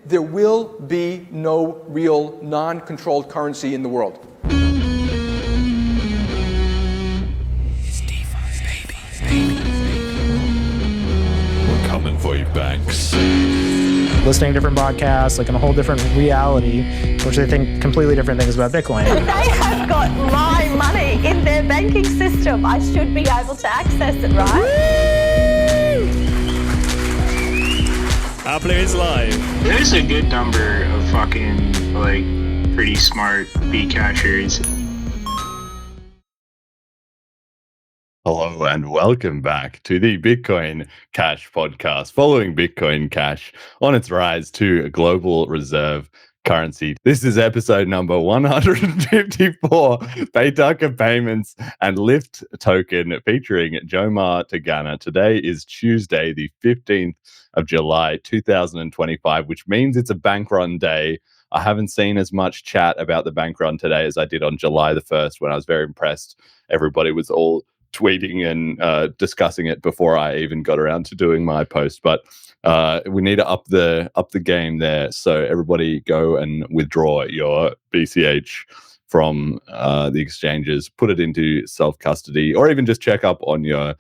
there will be no real non-controlled currency in the world. We're coming for you, banks. Listening to different podcasts, like in a whole different reality, which they think completely different things about Bitcoin. They have got my money in their banking system. I should be able to access it, right? Apple is live. There's a good number of fucking, pretty smart Bcashers. Hello and welcome back to the Bitcoin Cash podcast, following Bitcoin Cash on its rise to a global reserve currency. This is episode number 154, Paytaca Payments and Lift Token, featuring Joemar Taganna. Today is Tuesday, the 15th of July, 2025, which means it's a bank run day. I haven't seen as much chat about the bank run today as I did on July the 1st, when I was very impressed. Everybody was all tweeting and discussing it before I even got around to doing my post. But we need to up the game there. So everybody go and withdraw your BCH from the exchanges, put it into self-custody, or even just check up on your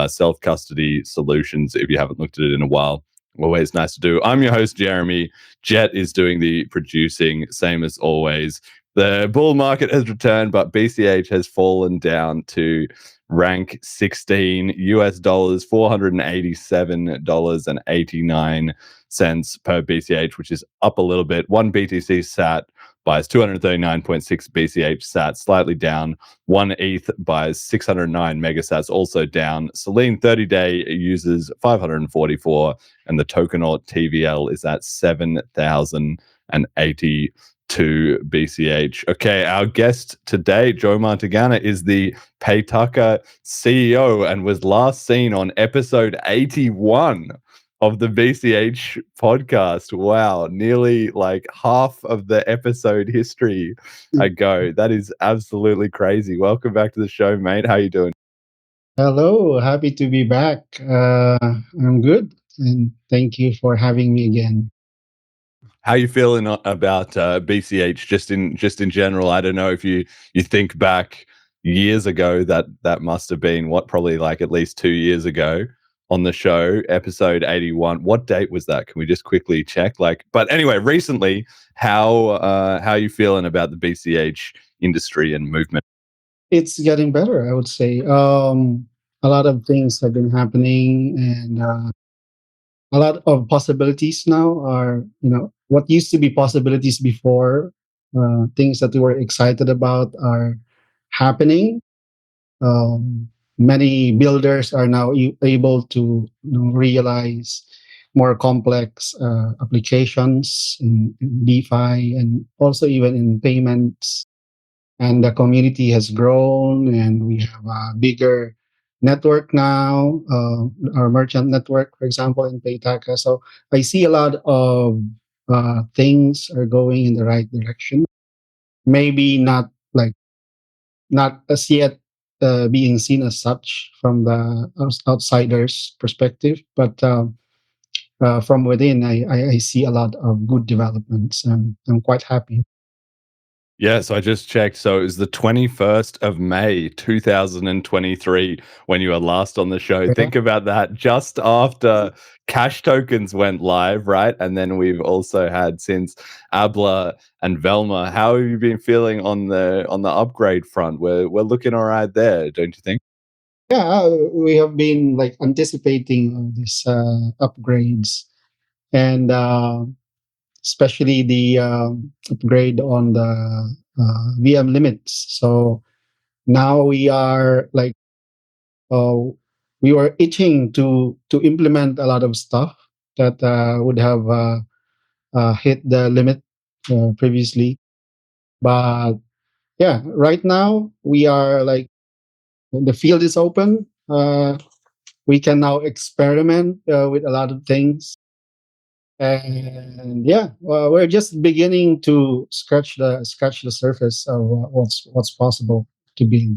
self-custody solutions if you haven't looked at it in a while. Always nice to do. I'm your host, Jeremy. Jet is doing the producing, same as always. The bull market has returned, but BCH has fallen down to rank 16, US dollars, $487.89 per BCH, which is up a little bit. One BTC sat buys 239.6 BCH sat, slightly down. One ETH buys 609 megasats, also down. Selene 30-day users 544, and the Tokenaut TVL is at 7,080. To BCH. Okay, our guest today, Joemar Taganna, is the Paytaca CEO and was last seen on episode 81 of the BCH podcast. Wow, nearly like half of the episode history ago. That is absolutely crazy. Welcome back to the show, mate. How you doing? Hello, happy to be back. I'm good, and thank you for having me again. How you feeling about BCH just in general? I don't know if you think back years ago, that must have been probably like at least 2 years ago on the show, episode 81. What date was that? Can we just quickly check? But anyway, recently, how you feeling about the BCH industry and movement? It's getting better, I would say. A lot of things have been happening, and a lot of possibilities now are, what used to be possibilities before, things that we were excited about are happening. Many builders are now able to realize more complex applications in DeFi, and also even in payments. And the community has grown, and we have a bigger network now, our merchant network, for example, in Paytaca. So I see a lot of things are going in the right direction. Maybe not as yet being seen as such from the outsiders' perspective, but from within, I see a lot of good developments, and I'm quite happy. Yeah, so I just checked. So it was the 21st of May, 2023, when you were last on the show. Yeah. Think about that, just after Cash Tokens went live, right? And then we've also had since Abla and Velma. How have you been feeling on the upgrade front? We're looking all right there, don't you think? Yeah, we have been anticipating these upgrades, and especially the upgrade on the VM limits. So now we are we were itching to implement a lot of stuff that would have hit the limit previously. But yeah, right now we are the field is open. We can now experiment with a lot of things. And yeah, well, we're just beginning to scratch the surface of what's possible to be.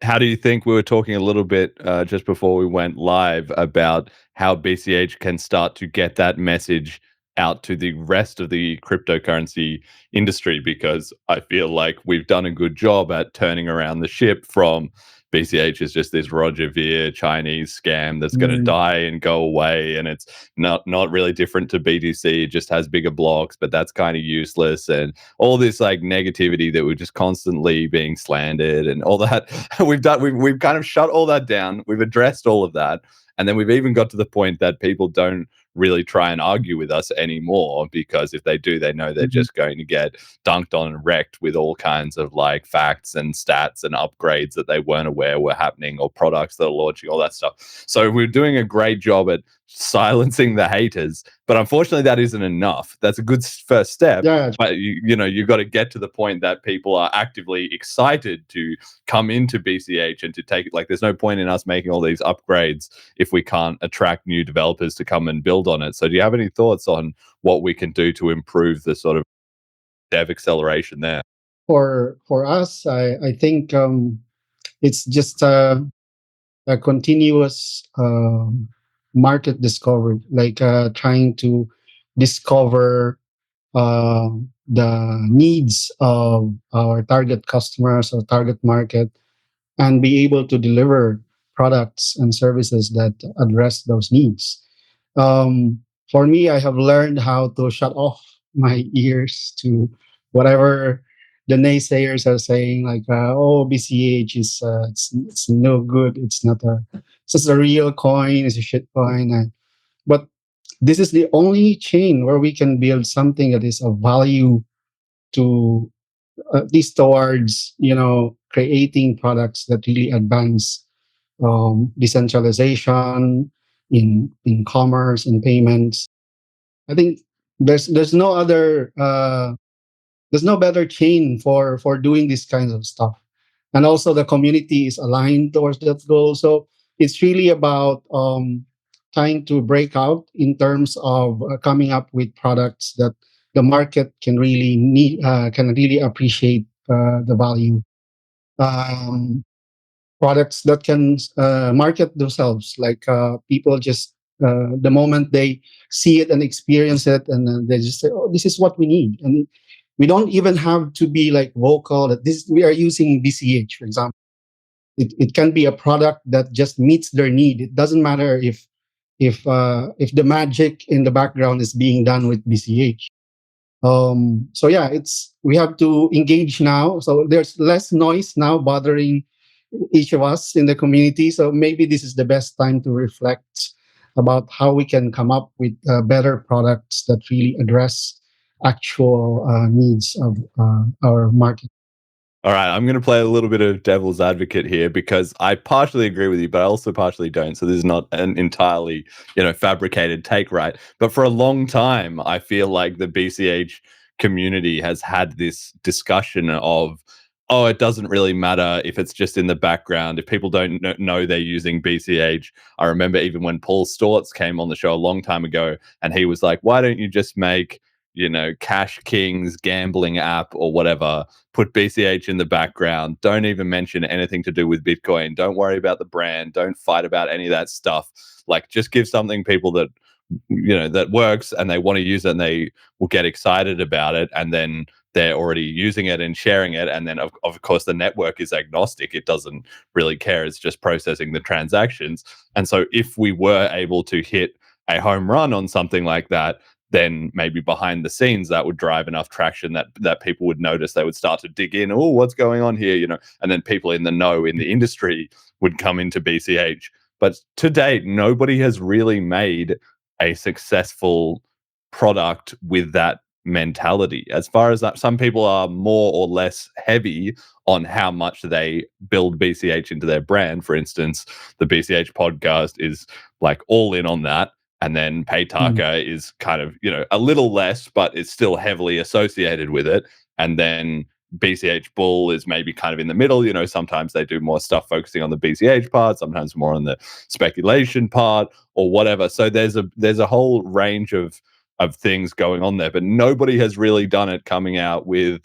How do you think, we were talking a little bit just before we went live about how BCH can start to get that message out to the rest of the cryptocurrency industry, because I feel like we've done a good job at turning around the ship from BCH is just this Roger Ver Chinese scam that's going to die and go away, and it's not really different to BTC. It just has bigger blocks, but that's kind of useless, and all this like negativity that we're just constantly being slandered and all that. We've kind of shut all that down. We've addressed all of that, and then we've even got to the point that people don't really try and argue with us anymore, because if they do, they know they're just going to get dunked on and wrecked with all kinds of like facts and stats and upgrades that they weren't aware were happening, or products that are launching, all that stuff. So we're doing a great job at silencing the haters, but unfortunately that isn't enough. That's a good first step, Yeah. but you got to get to the point that people are actively excited to come into BCH and to take it. Like, there's no point in us making all these upgrades if we can't attract new developers to come and build on it. So do you have any thoughts on what we can do to improve the sort of dev acceleration there? For us, I think it's just a continuous market discovery, like trying to discover uh, the needs of our target customers or target market, and be able to deliver products and services that address those needs. For me, I have learned how to shut off my ears to whatever the naysayers are saying, like, "Oh, BCH is it's no good. It's just a real coin. It's a shit coin." But this is the only chain where we can build something that is of value to at least towards creating products that really advance decentralization in commerce, in payments. I think there's no other there's no better chain for doing these kinds of stuff, and also the community is aligned towards that goal. So it's really about trying to break out in terms of coming up with products that the market can really can really appreciate the value. Um, Products that can market themselves, like people just the moment they see it and experience it, and they just say, "Oh, this is what we need," and we don't even have to be like vocal that this we are using BCH, for example. It can be a product that just meets their need. It doesn't matter if the magic in the background is being done with BCH. So yeah, it's we have to engage now. So there's less noise now bothering each of us in the community. So maybe this is the best time to reflect about how we can come up with better products that really address actual needs of our market. All right, I'm going to play a little bit of devil's advocate here, because I partially agree with you, but I also partially don't. So this is not an entirely, fabricated take, right? But for a long time, I feel like the BCH community has had this discussion of, oh, it doesn't really matter if it's just in the background. If people don't know they're using BCH. I remember even when Paul Stortz came on the show a long time ago, and he was like, why don't you just make, Cash King's gambling app or whatever, put BCH in the background. Don't even mention anything to do with Bitcoin. Don't worry about the brand. Don't fight about any of that stuff. Like, just give something people that, that works and they want to use it, and they will get excited about it. And then they're already using it and sharing it. And then, of course, the network is agnostic. It doesn't really care. It's just processing the transactions. And so if we were able to hit a home run on something like that, then maybe behind the scenes that would drive enough traction that people would notice. They would start to dig in. Oh, what's going on here? And then people in the know in the industry would come into BCH. But to date, nobody has really made a successful product with that mentality. As far as that, some people are more or less heavy on how much they build BCH into their brand. For instance, the BCH podcast is like all in on that. And then Paytaca is kind of, a little less, but it's still heavily associated with it. And then BCH Bull is maybe kind of in the middle. Sometimes they do more stuff focusing on the BCH part, sometimes more on the speculation part or whatever. So there's a whole range of things going on there, but nobody has really done it coming out with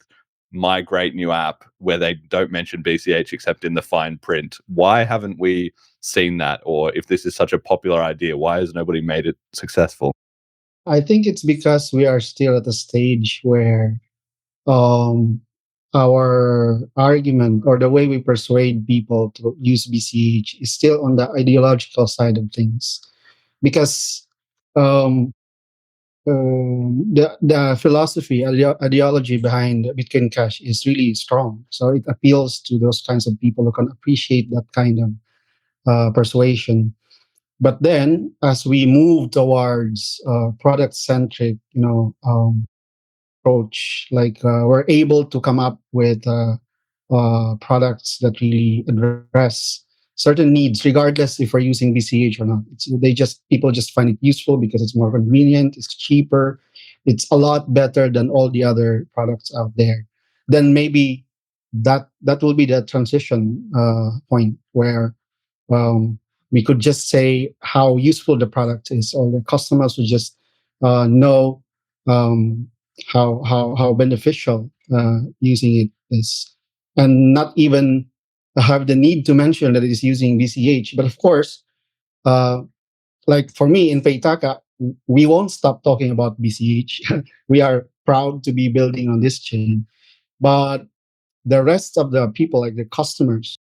my great new app where they don't mention BCH except in the fine print. Why haven't we seen that? Or if this is such a popular idea, why has nobody made it successful? I think it's because we are still at a stage where um, our argument or the way we persuade people to use BCH is still on the ideological side of things. Because um, the philosophy, ideology behind Bitcoin Cash is really strong. So it appeals to those kinds of people who can appreciate that kind of persuasion. But then, as we move towards product centric, approach, like we're able to come up with products that really address certain needs, regardless if we're using BCH or not. People just find it useful because it's more convenient, it's cheaper, it's a lot better than all the other products out there. Then maybe that will be the transition point where um, we could just say how useful the product is, or the customers would just know um, how beneficial using it is, and not even have the need to mention that it is using BCH. But of course, uh, like for me in Paytaca, we won't stop talking about BCH. We are proud to be building on this chain, but the rest of the people, like the customers,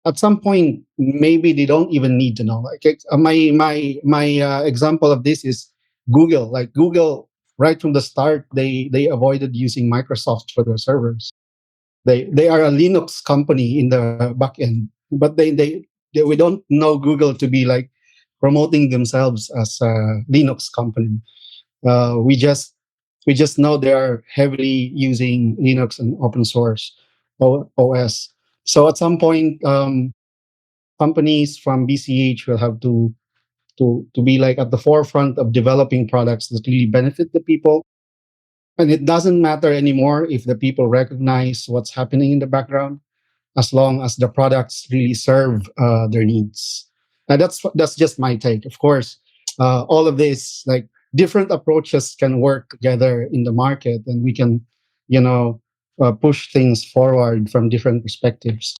at some point maybe they don't even need to know. Like my example of this is Google. Like Google, right from the start, they avoided using Microsoft for their servers. They are a Linux company in the back end, but we don't know Google to be like promoting themselves as a Linux company. We just know they are heavily using Linux and open source OS. So at some point, companies from BCH will have to be like at the forefront of developing products that really benefit the people. And it doesn't matter anymore if the people recognize what's happening in the background, as long as the products really serve their needs. And that's just my take. Of course, all of this, like different approaches, can work together in the market, and we can, push things forward from different perspectives.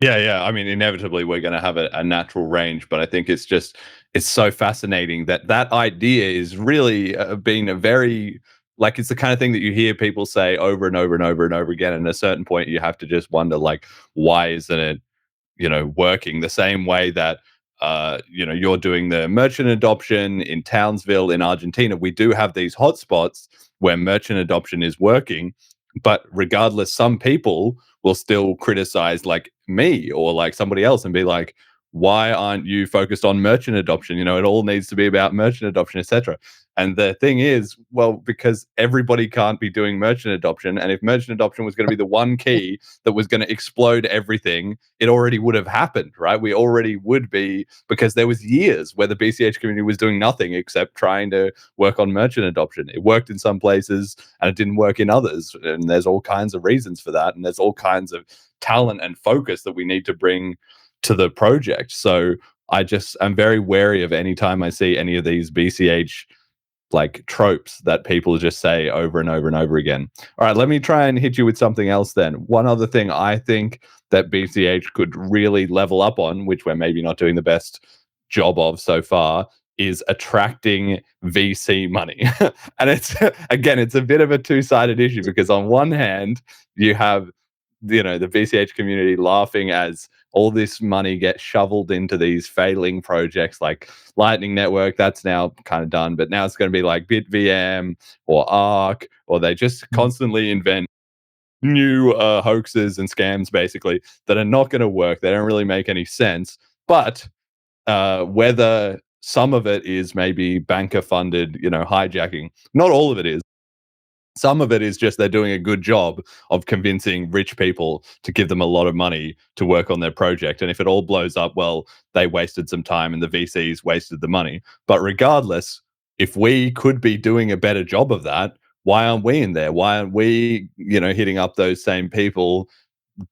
Yeah. I mean, inevitably, we're going to have a natural range, but I think it's so fascinating that idea is really being a very, like, it's the kind of thing that you hear people say over and over and over and over again. And at a certain point, you have to just wonder, like, why isn't it working the same way that you're doing the merchant adoption in Townsville in Argentina. We do have these hotspots where merchant adoption is working, but regardless, some people will still criticize, like me or like somebody else, and be like, why aren't you focused on merchant adoption? It all needs to be about merchant adoption, etc. And the thing is, well, because everybody can't be doing merchant adoption, and if merchant adoption was going to be the one key that was going to explode everything, it already would have happened, right? We already would be, because there was years where the BCH community was doing nothing except trying to work on merchant adoption. It worked in some places and it didn't work in others. And there's all kinds of reasons for that. And there's all kinds of talent and focus that we need to bring to the project. So I'm very wary of any time I see any of these BCH like tropes that people just say over and over and over again. All right, let me try and hit you with something else then. One other thing I think that BCH could really level up on, which we're maybe not doing the best job of so far, is attracting VC money. And it's a bit of a two-sided issue, because on one hand, you have the BCH community laughing as all this money gets shoveled into these failing projects like Lightning Network. That's now kind of done, but now it's going to be like BitVM or Arc, or they just constantly invent new hoaxes and scams, basically, that are not going to work. They don't really make any sense. But whether some of it is maybe banker funded, hijacking, not all of it is. Some of it is just they're doing a good job of convincing rich people to give them a lot of money to work on their project. And if it all blows up, well, they wasted some time and the VCs wasted the money. But regardless, if we could be doing a better job of that, why aren't we in there? Why aren't we, hitting up those same people,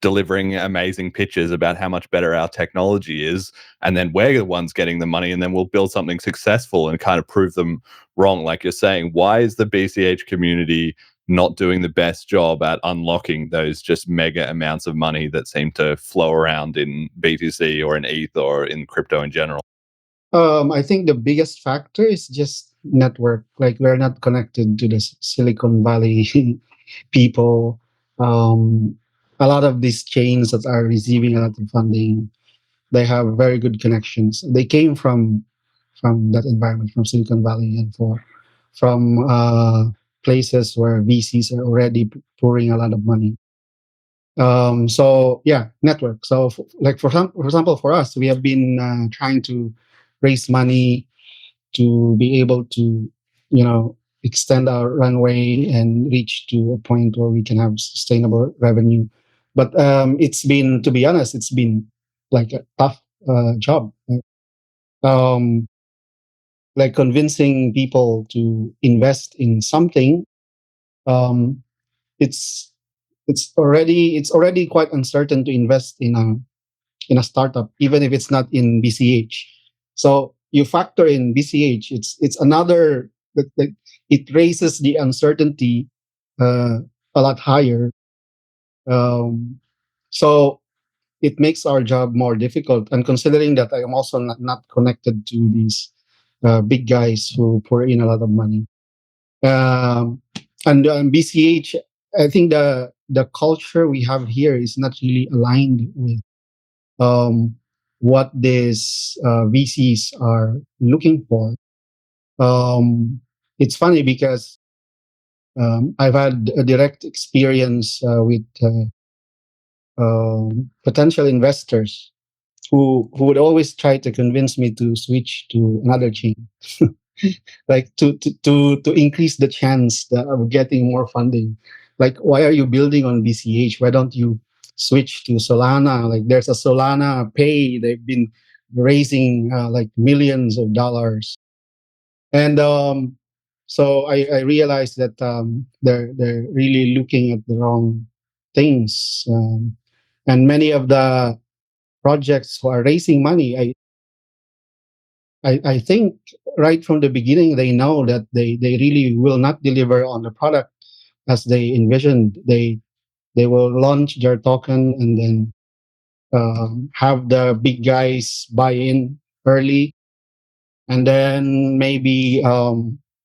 delivering amazing pitches about how much better our technology is, and then we're the ones getting the money, and then we'll build something successful and kind of prove them wrong? Like you're saying, why is the BCH community not doing the best job at unlocking those just mega amounts of money that seem to flow around in BTC or in ETH or in crypto in general? I think the biggest factor is just network. Like we're not connected to the Silicon Valley people. A lot of these chains that are receiving a lot of funding, they have very good connections. They came from that environment, from Silicon Valley, and from places where VCs are already pouring a lot of money. So yeah, network. So like for example, for us, we have been trying to raise money to be able to, extend our runway and reach to a point where we can have sustainable revenue. But it's been, to be honest, it's been like a tough job. Um, like convincing people to invest in something. Um, it's it's already quite uncertain to invest in a startup, even if it's not in BCH. So you factor in BCH, it's another that it raises the uncertainty uh, a lot higher. Um, so it makes our job more difficult. And considering that I am also not connected to these big guys who pour in a lot of money, um, and BCH, I think the culture we have here is not really aligned with um, what these VCs are looking for. It's funny because I've had a direct experience with potential investors who would always try to convince me to switch to another chain, like to increase the chance that of getting more funding. Like, why are you building on BCH? Why don't you switch to Solana? Like, there's a Solana Pay. They've been raising like millions of dollars, and so I realized that they're really looking at the wrong things, and many of the projects who are raising money, I think right from the beginning they know that they really will not deliver on the product as they envisioned. They will launch their token and then have the big guys buy in early, and then maybe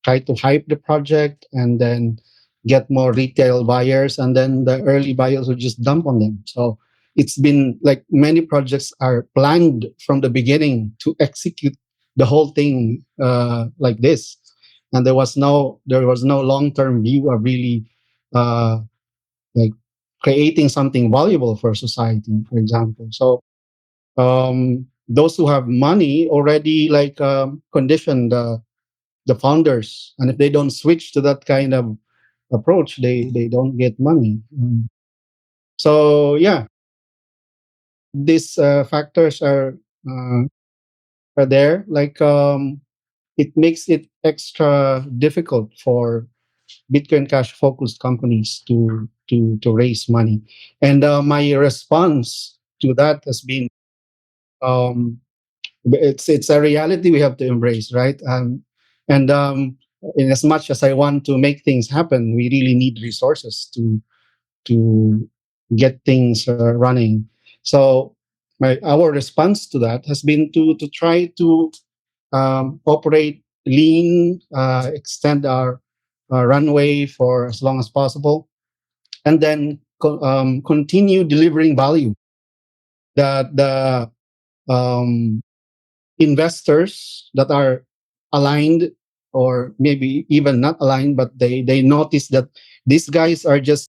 try to hype the project and then get more retail buyers, and then the early buyers will just dump on them. So it's been like many projects are planned from the beginning to execute the whole thing like this, and there was no long-term view of really uh, like creating something valuable for society, for example. So those who have money already like condition the founders, and if they don't switch to that kind of approach, they don't get money. So yeah, these factors uh, are there. Like it makes it extra difficult for Bitcoin Cash focused companies to raise money. And my response to that has been um, it's a reality we have to embrace, right? And in as much as I want to make things happen, we really need resources to get things running. So our response to that has been to try to operate lean, extend our runway for as long as possible, and then continue delivering value that the um, investors that are aligned, or maybe even not aligned, but they notice that these guys are just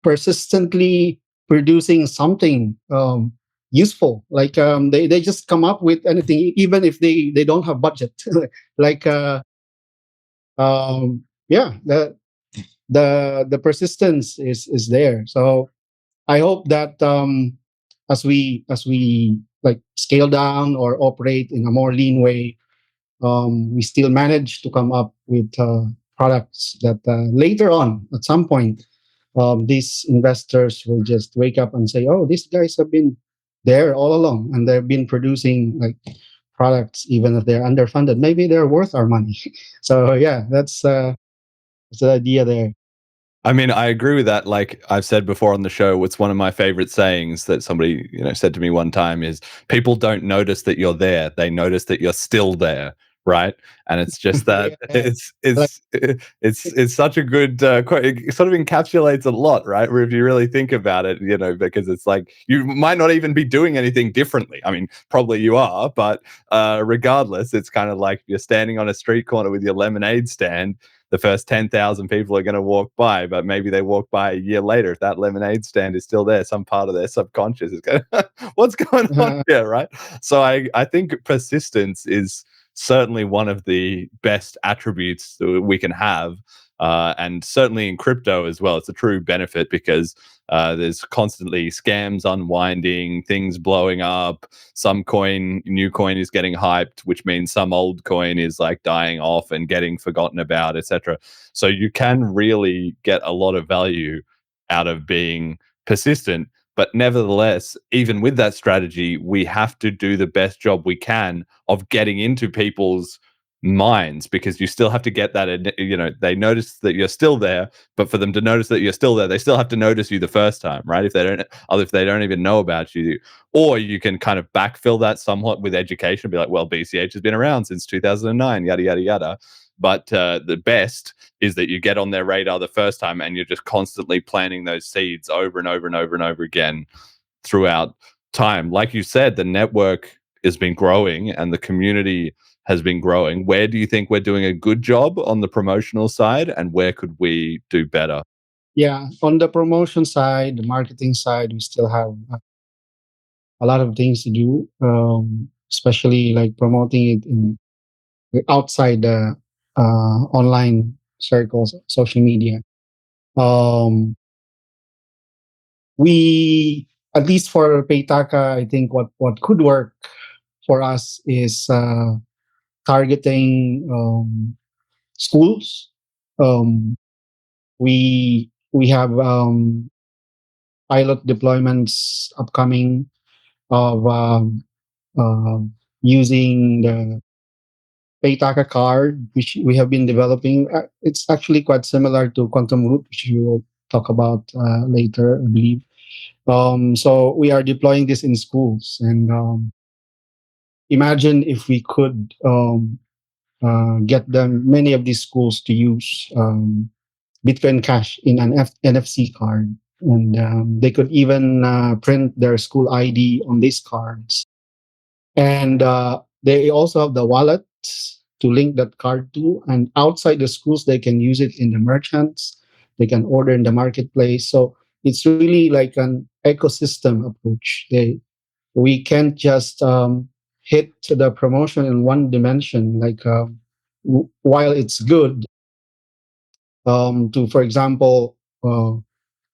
persistently producing something useful. Like they just come up with anything, even if they don't have budget. Like yeah, the persistence is there. So I hope that as we like scale down or operate in a more lean way, we still manage to come up with products that later on, at some point, these investors will just wake up and say, "Oh, these guys have been there all along, and they've been producing like products, even if they're underfunded. Maybe they're worth our money." So yeah, that's the idea there. I mean, I agree with that. Like I've said before on the show, it's one of my favorite sayings that somebody, said to me one time is people don't notice that you're there. They notice that you're still there. right? And it's just that Yeah. it's such a good quote. It sort of encapsulates a lot, right? Where if you really think about it, because it's like you might not even be doing anything differently. I mean, probably you are, but regardless, it's kind of like you're standing on a street corner with your lemonade stand. The first 10,000 people are going to walk by, but maybe they walk by a year later. If that lemonade stand is still there, some part of their subconscious is going, what's going on here, right? So I think persistence is certainly one of the best attributes that we can have. And certainly in crypto as well, it's a true benefit because there's constantly scams unwinding, things blowing up. Some new coin is getting hyped, which means some old coin is like dying off and getting forgotten about, etc. So you can really get a lot of value out of being persistent. But nevertheless, even with that strategy, we have to do the best job we can of getting into people's minds, because you still have to get that, they notice that you're still there, but for them to notice that you're still there, they still have to notice you the first time, right? If they don't even know about you. Or you can kind of backfill that somewhat with education, be like, well, BCH has been around since 2009, yada yada yada. But the best is that you get on their radar the first time and you're just constantly planting those seeds over and over and over and over again throughout time. Like you said, the network has been growing and the community has been growing. Where do you think we're doing a good job on the promotional side, and where could we do better? Yeah, on the promotion side, the marketing side, we still have a lot of things to do, especially like promoting it in outside the online circles, social media. Um, we, at least for Paytaca, I think what could work for us is targeting schools. Um, we have pilot deployments upcoming of using the Paytaca card, which we have been developing. It's actually quite similar to Quantumroot, which we will talk about later, I believe. So we are deploying this in schools, and imagine if we could get many of these schools to use Bitcoin Cash in an NFC card, and they could even print their school ID on these cards. And they also have the wallet to link that card to. And outside the schools, they can use it in the merchants. They can order in the marketplace. So it's really like an ecosystem approach. We can't just hit the promotion in one dimension. Like while it's good to, for example,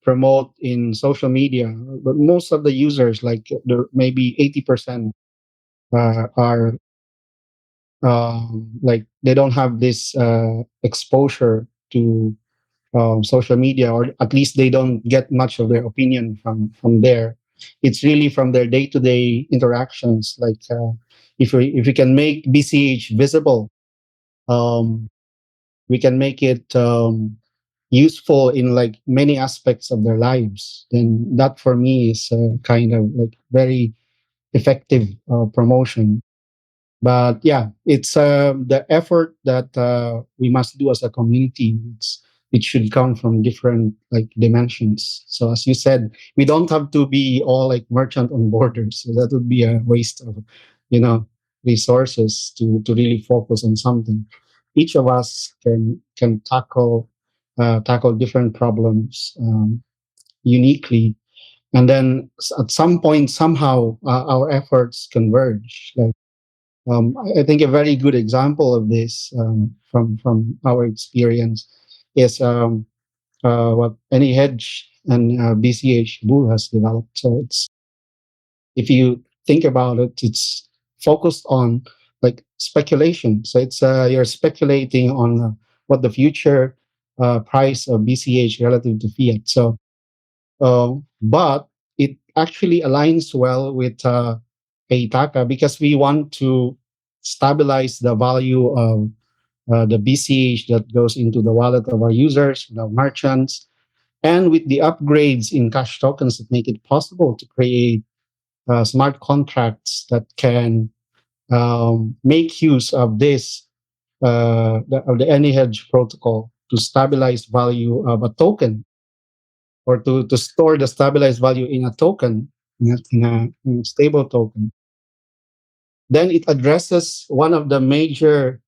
promote in social media, but most of the users, like maybe 80%, are like they don't have this exposure to social media, or at least they don't get much of their opinion from there. It's really from their day-to-day interactions. Like if we can make BCH visible, um, we can make it useful in like many aspects of their lives. Then that for me is kind of like very effective promotion. But yeah, it's the effort that we must do as a community. It should come from different like dimensions. So as you said, we don't have to be all like merchant on borders. So that would be a waste of, you know, resources to really focus on something. Each of us can tackle different problems uniquely, and then at some point somehow our efforts converge. Like I think a very good example of this from our experience is what Any Hedge and BCH Bull has developed. So it's, if you think about it, it's focused on like speculation. So it's you're speculating on what the future price of BCH relative to fiat. So, but it actually aligns well with Paytaca, because we want to stabilize the value of the BCH that goes into the wallet of our users, the merchants, and with the upgrades in cash tokens that make it possible to create smart contracts that can make use of this of the AnyHedge protocol to stabilize value of a token, or to store the stabilized value in a token, in a stable token, then it addresses one of the major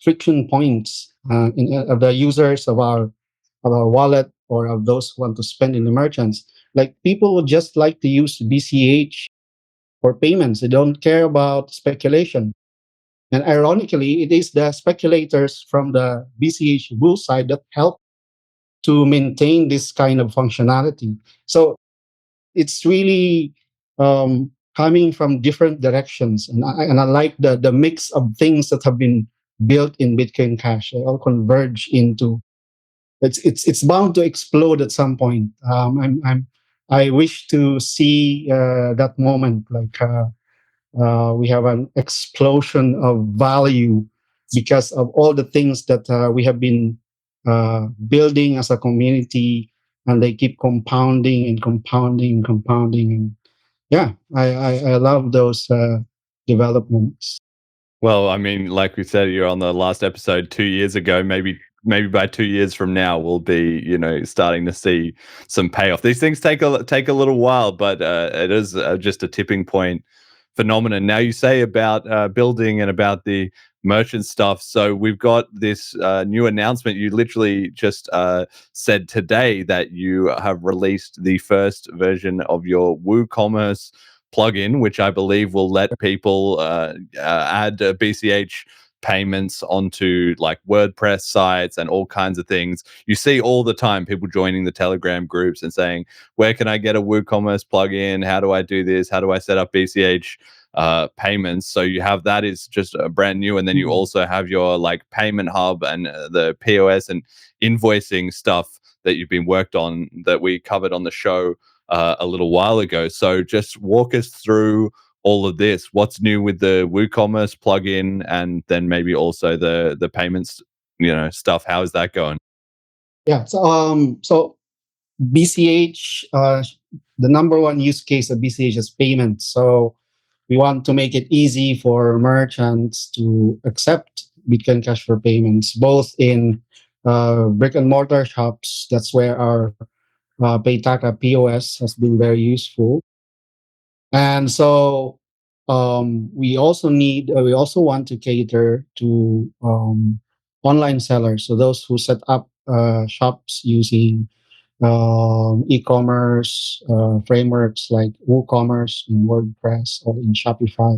friction points of the users of our wallet, or of those who want to spend in the merchants. Like, people would just like to use BCH for payments. They don't care about speculation. And ironically, it is the speculators from the BCH bull side that help to maintain this kind of functionality. So it's really coming from different directions, and I like the mix of things that have been built in Bitcoin Cash. They all converge into, it's bound to explode at some point. I wish to see that moment, like we have an explosion of value because of all the things that we have been building as a community, and they keep compounding and compounding and compounding. And yeah, I love those developments. Well, I mean, like we said, you're on the last episode 2 years ago. Maybe by 2 years from now, we'll be, starting to see some payoff. These things take a little while, but it is just a tipping point phenomenon. Now, you say about building and about the merchant stuff. So we've got this new announcement. You literally just said today that you have released the first version of your WooCommerce plugin, which I believe will let people add BCH payments onto like WordPress sites and all kinds of things. You see all the time people joining the Telegram groups and saying, where can I get a WooCommerce plugin? How do I do this? How do I set up BCH payments? So you have that is just brand new. And then you also have your like payment hub and the POS and invoicing stuff that you've been worked on that we covered on the show a little while ago. So just walk us through all of this. What's new with the WooCommerce plugin, and then maybe also the payments, stuff. How is that going? Yeah. So BCH, the number one use case of BCH is payments. So we want to make it easy for merchants to accept Bitcoin Cash for payments, both in brick and mortar shops. That's where our Paytaca POS has been very useful. And so we also want to cater to online sellers. So those who set up shops using e-commerce frameworks like WooCommerce in WordPress or in Shopify,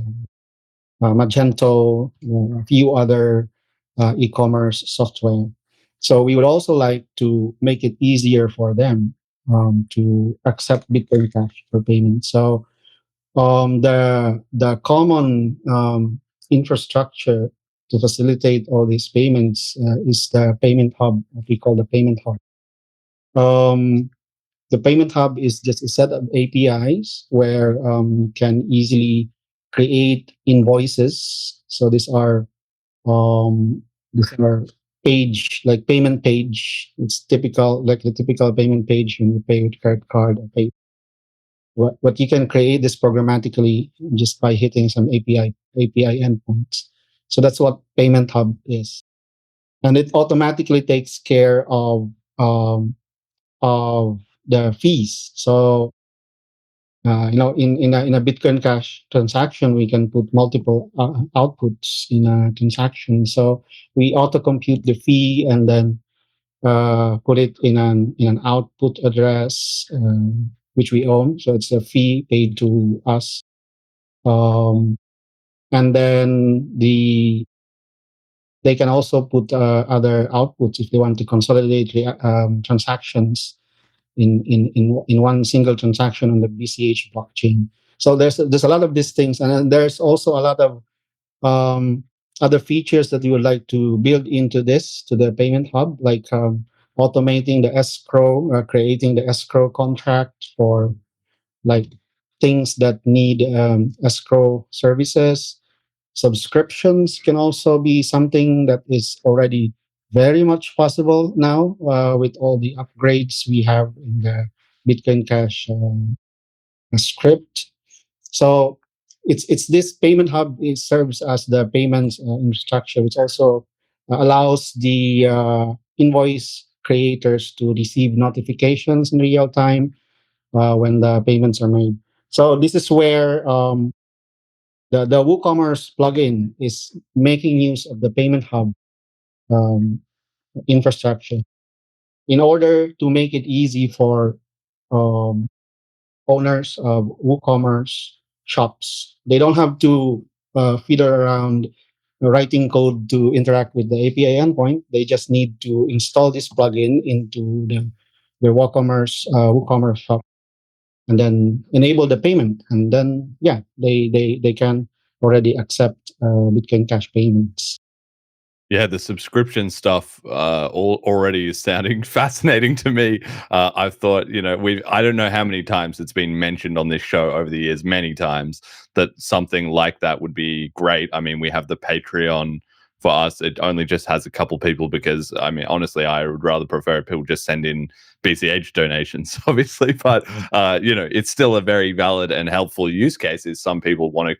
Magento, a few other e-commerce software. So we would also like to make it easier for them to accept Bitcoin Cash for payment. So the common infrastructure to facilitate all these payments is the payment hub, what we call the payment hub. The payment hub is just a set of APIs where you can easily create invoices. So these are page, like payment page. It's typical, like the typical payment page when you pay with credit card or pay. What you can create this programmatically just by hitting some API endpoints. So that's what Payment Hub is, and it automatically takes care of the fees. So in a Bitcoin Cash transaction, we can put multiple outputs in a transaction. So we auto compute the fee and then put it in an output address which we own. So it's a fee paid to us, and then they can also put other outputs if they want to consolidate transactions in one single transaction on the BCH blockchain. So there's a lot of these things, and then there's also a lot of other features that you would like to build to the payment hub, like automating the escrow, creating the escrow contract for like things that need escrow services. Subscriptions can also be something that is already very much possible now with all the upgrades we have in the Bitcoin Cash script. So it's this payment hub. It serves as the payments infrastructure, which also allows the invoice creators to receive notifications in real time when the payments are made. So this is where the WooCommerce plugin is making use of the payment hub um, infrastructure in order to make it easy for um, owners of WooCommerce shops. They don't have to fiddle around writing code to interact with the API endpoint. They just need to install this plugin into their WooCommerce shop, and then enable the payment. And then, yeah, they can already accept Bitcoin Cash payments. Yeah, the subscription stuff already is sounding fascinating to me. I've thought, I don't know how many times it's been mentioned on this show over the years, many times, that something like that would be great. I mean, we have the Patreon for us. It only just has a couple people because, I mean, honestly, I would rather prefer people just send in BCH donations, obviously. But, it's still a very valid and helpful use case is some people want to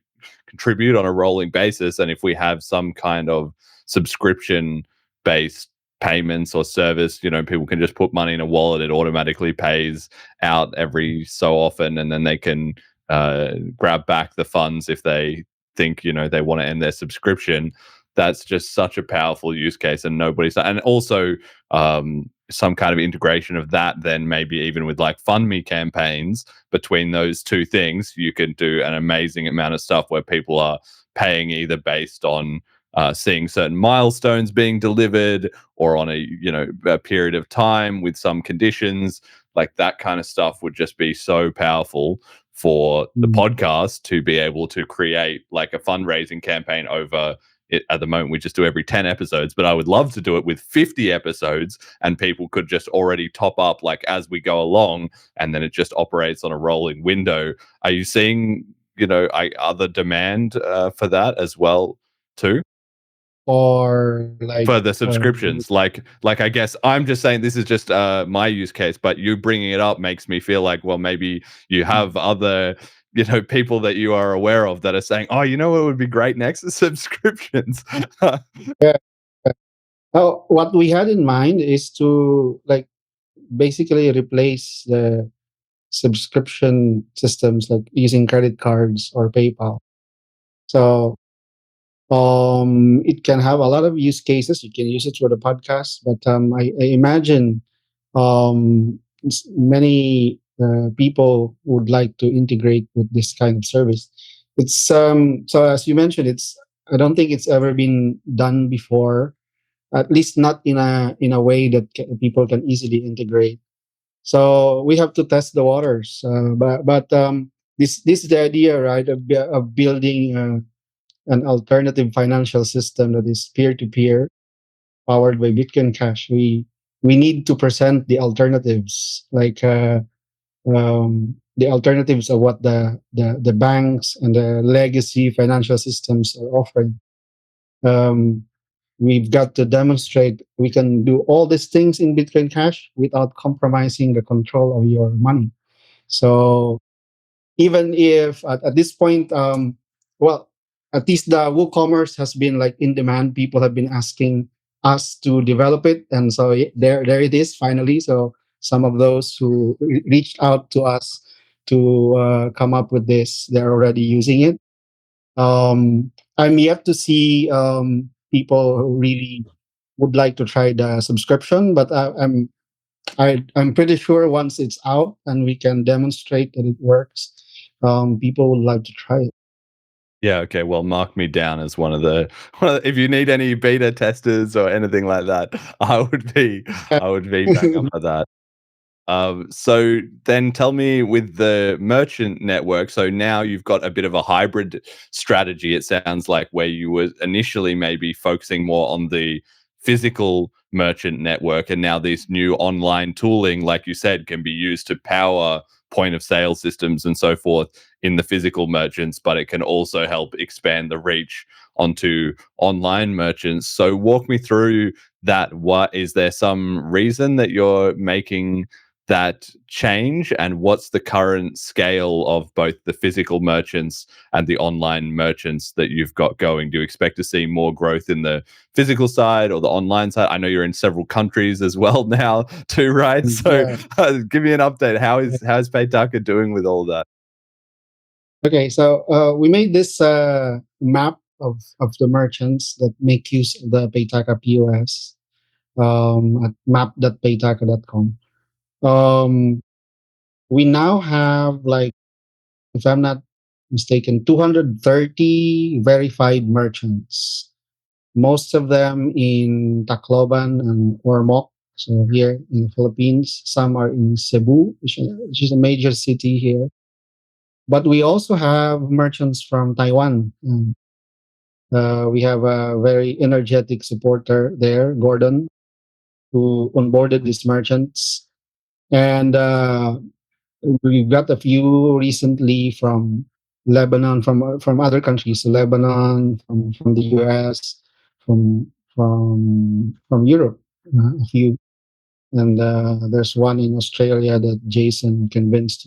contribute on a rolling basis. And if we have some kind of subscription based payments or service, people can just put money in a wallet, it automatically pays out every so often, and then they can grab back the funds if they think they want to end their subscription. That's just such a powerful use case, and and also some kind of integration of that, then maybe even with like FundMe campaigns. Between those two things, you can do an amazing amount of stuff where people are paying either based on seeing certain milestones being delivered, or on a period of time with some conditions. Like that kind of stuff would just be so powerful for the podcast to be able to create like a fundraising campaign over it. At the moment, we just do every 10 episodes, but I would love to do it with 50 episodes, and people could just already top up like as we go along, and then it just operates on a rolling window. Are you seeing other demand for that as well too? Or like For the subscriptions, like I guess I'm just saying this is just my use case, but you bringing it up makes me feel like, well, maybe you have other people that you are aware of that are saying, oh, what would be great next is subscriptions. yeah. What we had in mind is to like basically replace the subscription systems like using credit cards or PayPal. So it can have a lot of use cases. You can use it for the podcast, but I imagine many people would like to integrate with this kind of service. It's so as you mentioned, I don't think it's ever been done before, at least not in a way that people can easily integrate. So we have to test the waters. But this is the idea, right, of building an alternative financial system that is peer to peer, powered by Bitcoin Cash. We need to present the alternatives, like the alternatives of what the banks and the legacy financial systems are offering. We've got to demonstrate we can do all these things in Bitcoin Cash without compromising the control of your money. So even if at this point, well, at least the WooCommerce has been like in demand. People have been asking us to develop it, and so there it is finally. So some of those who reached out to us to come up with this, they're already using it. I'm yet to see people who really would like to try the subscription, but I'm pretty sure once it's out and we can demonstrate that it works, people would like to try it. Yeah, okay. Well, mark me down as one of the if you need any beta testers or anything like that, I would be back up for that. So then tell me, with the merchant network, so now you've got a bit of a hybrid strategy, it sounds like, where you were initially maybe focusing more on the physical merchant network, and now this new online tooling, like you said, can be used to power point of sale systems and so forth in the physical merchants, but it can also help expand the reach onto online merchants. So walk me through that. What is there some reason that you're making that change, and what's the current scale of both the physical merchants and the online merchants that you've got going? Do you expect to see more growth in the physical side or the online side? I know you're in several countries as well now too, right? So Yeah. give me an update. How's Paytaca doing with all that? Okay, so we made this map of the merchants that make use of the Paytaca POS at map.paytaca.com. We now have, like, if I'm not mistaken, 230 verified merchants. Most of them in Tacloban and Ormoc, so here in the Philippines. Some are in Cebu, which is a major city here. But we also have merchants from Taiwan. We have a very energetic supporter there, Gordon, who onboarded these merchants. And we've got a few recently from Lebanon, from other countries, Lebanon, from the US, from Europe, a few. And there's one in Australia that Jason convinced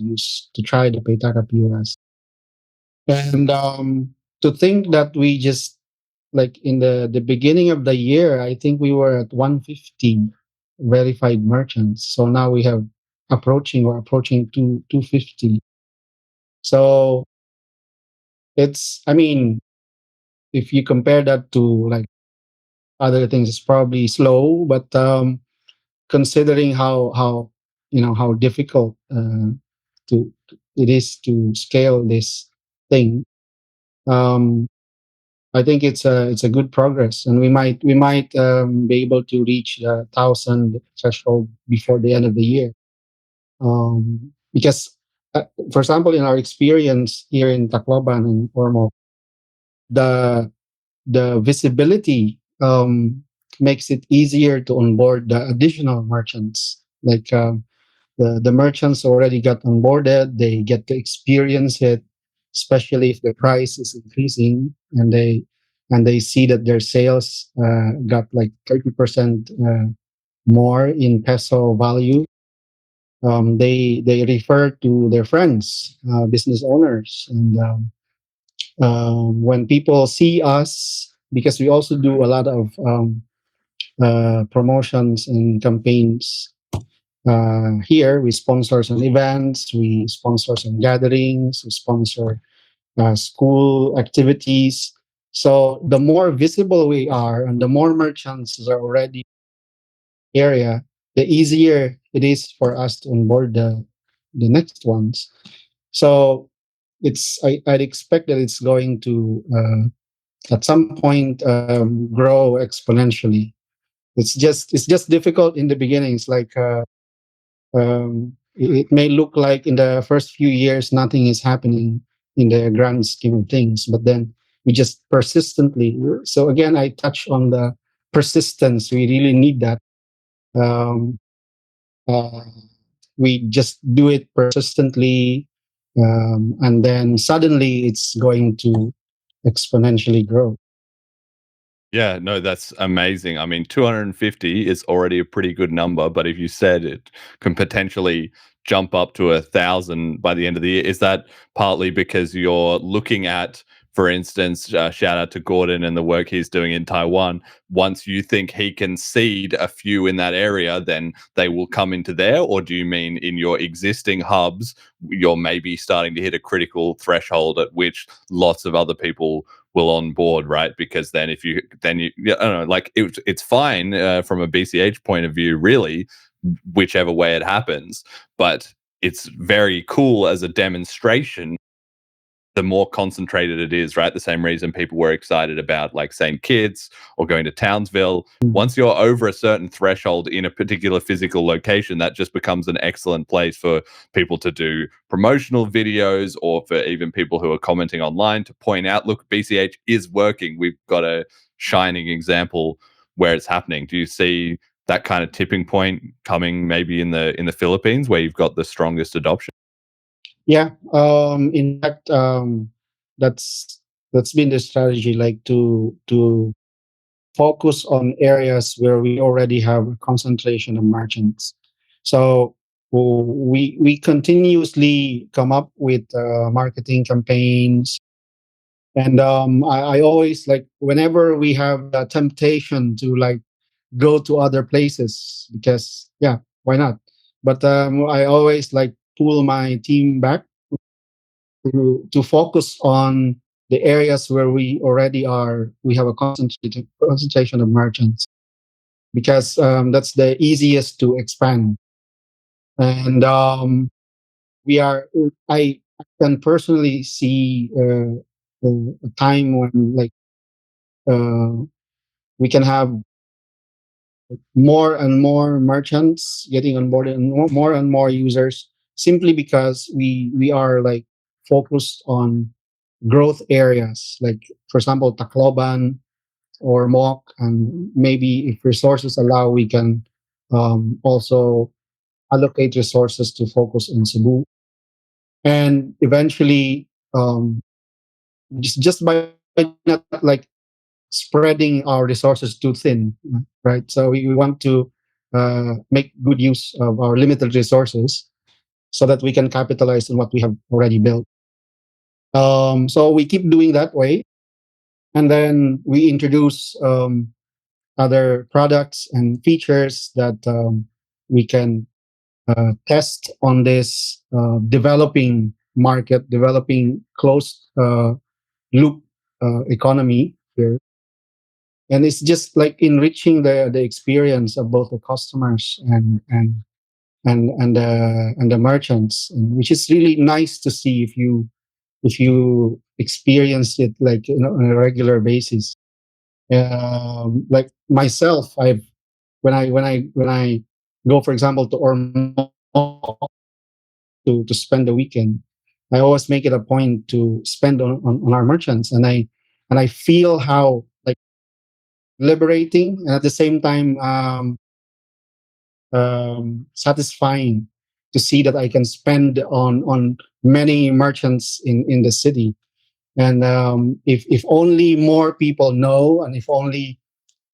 to try the Paytaca POS. And to think that we just, like, in the beginning of the year, I think we were at 150 verified merchants. So now we're approaching 250. So it's, I mean, if you compare that to, like, other things, it's probably slow, but considering how how difficult to it is to scale this thing, um, I think it's a good progress, and we might be able to reach 1,000 threshold before the end of the year. Because, for example, in our experience here in Tacloban and Ormo, the visibility makes it easier to onboard the additional merchants. Like, the merchants already got onboarded, they get to experience it, especially if the price is increasing, and they see that their sales got like 30% more in peso value. They refer to their friends, business owners, and when people see us, because we also do a lot of promotions and campaigns. Here, we sponsor some events, we sponsor some gatherings, we sponsor school activities. So the more visible we are, and the more merchants are already area, the easier it is for us to onboard the next ones. So I'd expect that it's going to at some point grow exponentially. It's just difficult in the beginning. It's like it may look like in the first few years nothing is happening in the grand scheme of things, but then we just persistently. So again, I touch on the persistence. We really need that. Um, uh, we just do it persistently, and then suddenly it's going to exponentially grow. Yeah, no, that's amazing. I mean, 250 is already a pretty good number, but if you said it can potentially jump up to 1,000 by the end of the year, is that partly because you're looking at, for instance, shout out to Gordon and the work he's doing in Taiwan. Once you think he can seed a few in that area, then they will come into there? Or do you mean in your existing hubs, you're maybe starting to hit a critical threshold at which lots of other people will on board, right? Because then yeah, I don't know, like it's fine from a BCH point of view, really, whichever way it happens, but it's very cool as a demonstration. The more concentrated it is, right? The same reason people were excited about, like, St. Kitts or going to Townsville. Once you're over a certain threshold in a particular physical location, that just becomes an excellent place for people to do promotional videos, or for even people who are commenting online to point out, look, BCH is working. We've got a shining example where it's happening. Do you see that kind of tipping point coming maybe in the Philippines, where you've got the strongest adoption? Yeah. In fact, that's been the strategy, like to focus on areas where we already have a concentration of merchants. So we continuously come up with marketing campaigns, and I always like whenever we have the temptation to like go to other places, because yeah, why not? But I always like pull my team back to focus on the areas where we have a concentration of merchants, because that's the easiest to expand. And we are I can personally see a time when like uh, we can have more and more merchants getting on board and more and more users, simply because we are like focused on growth areas, like for example Tacloban or Mock, and maybe if resources allow we can also allocate resources to focus in Cebu, and eventually just by not like spreading our resources too thin, right? So we want to make good use of our limited resources so that we can capitalize on what we have already built. So we keep doing that way, and then we introduce other products and features that we can test on this developing market, developing closed loop economy here. And it's just like enriching the experience of both the customers and the merchants, which is really nice to see if you experience it like on a regular basis. Like myself, I've when I go, for example, to Ormo to spend the weekend, I always make it a point to spend on our merchants, and I feel how like liberating, and at the same time satisfying to see that I can spend on many merchants in the city. And if only more people know, and if only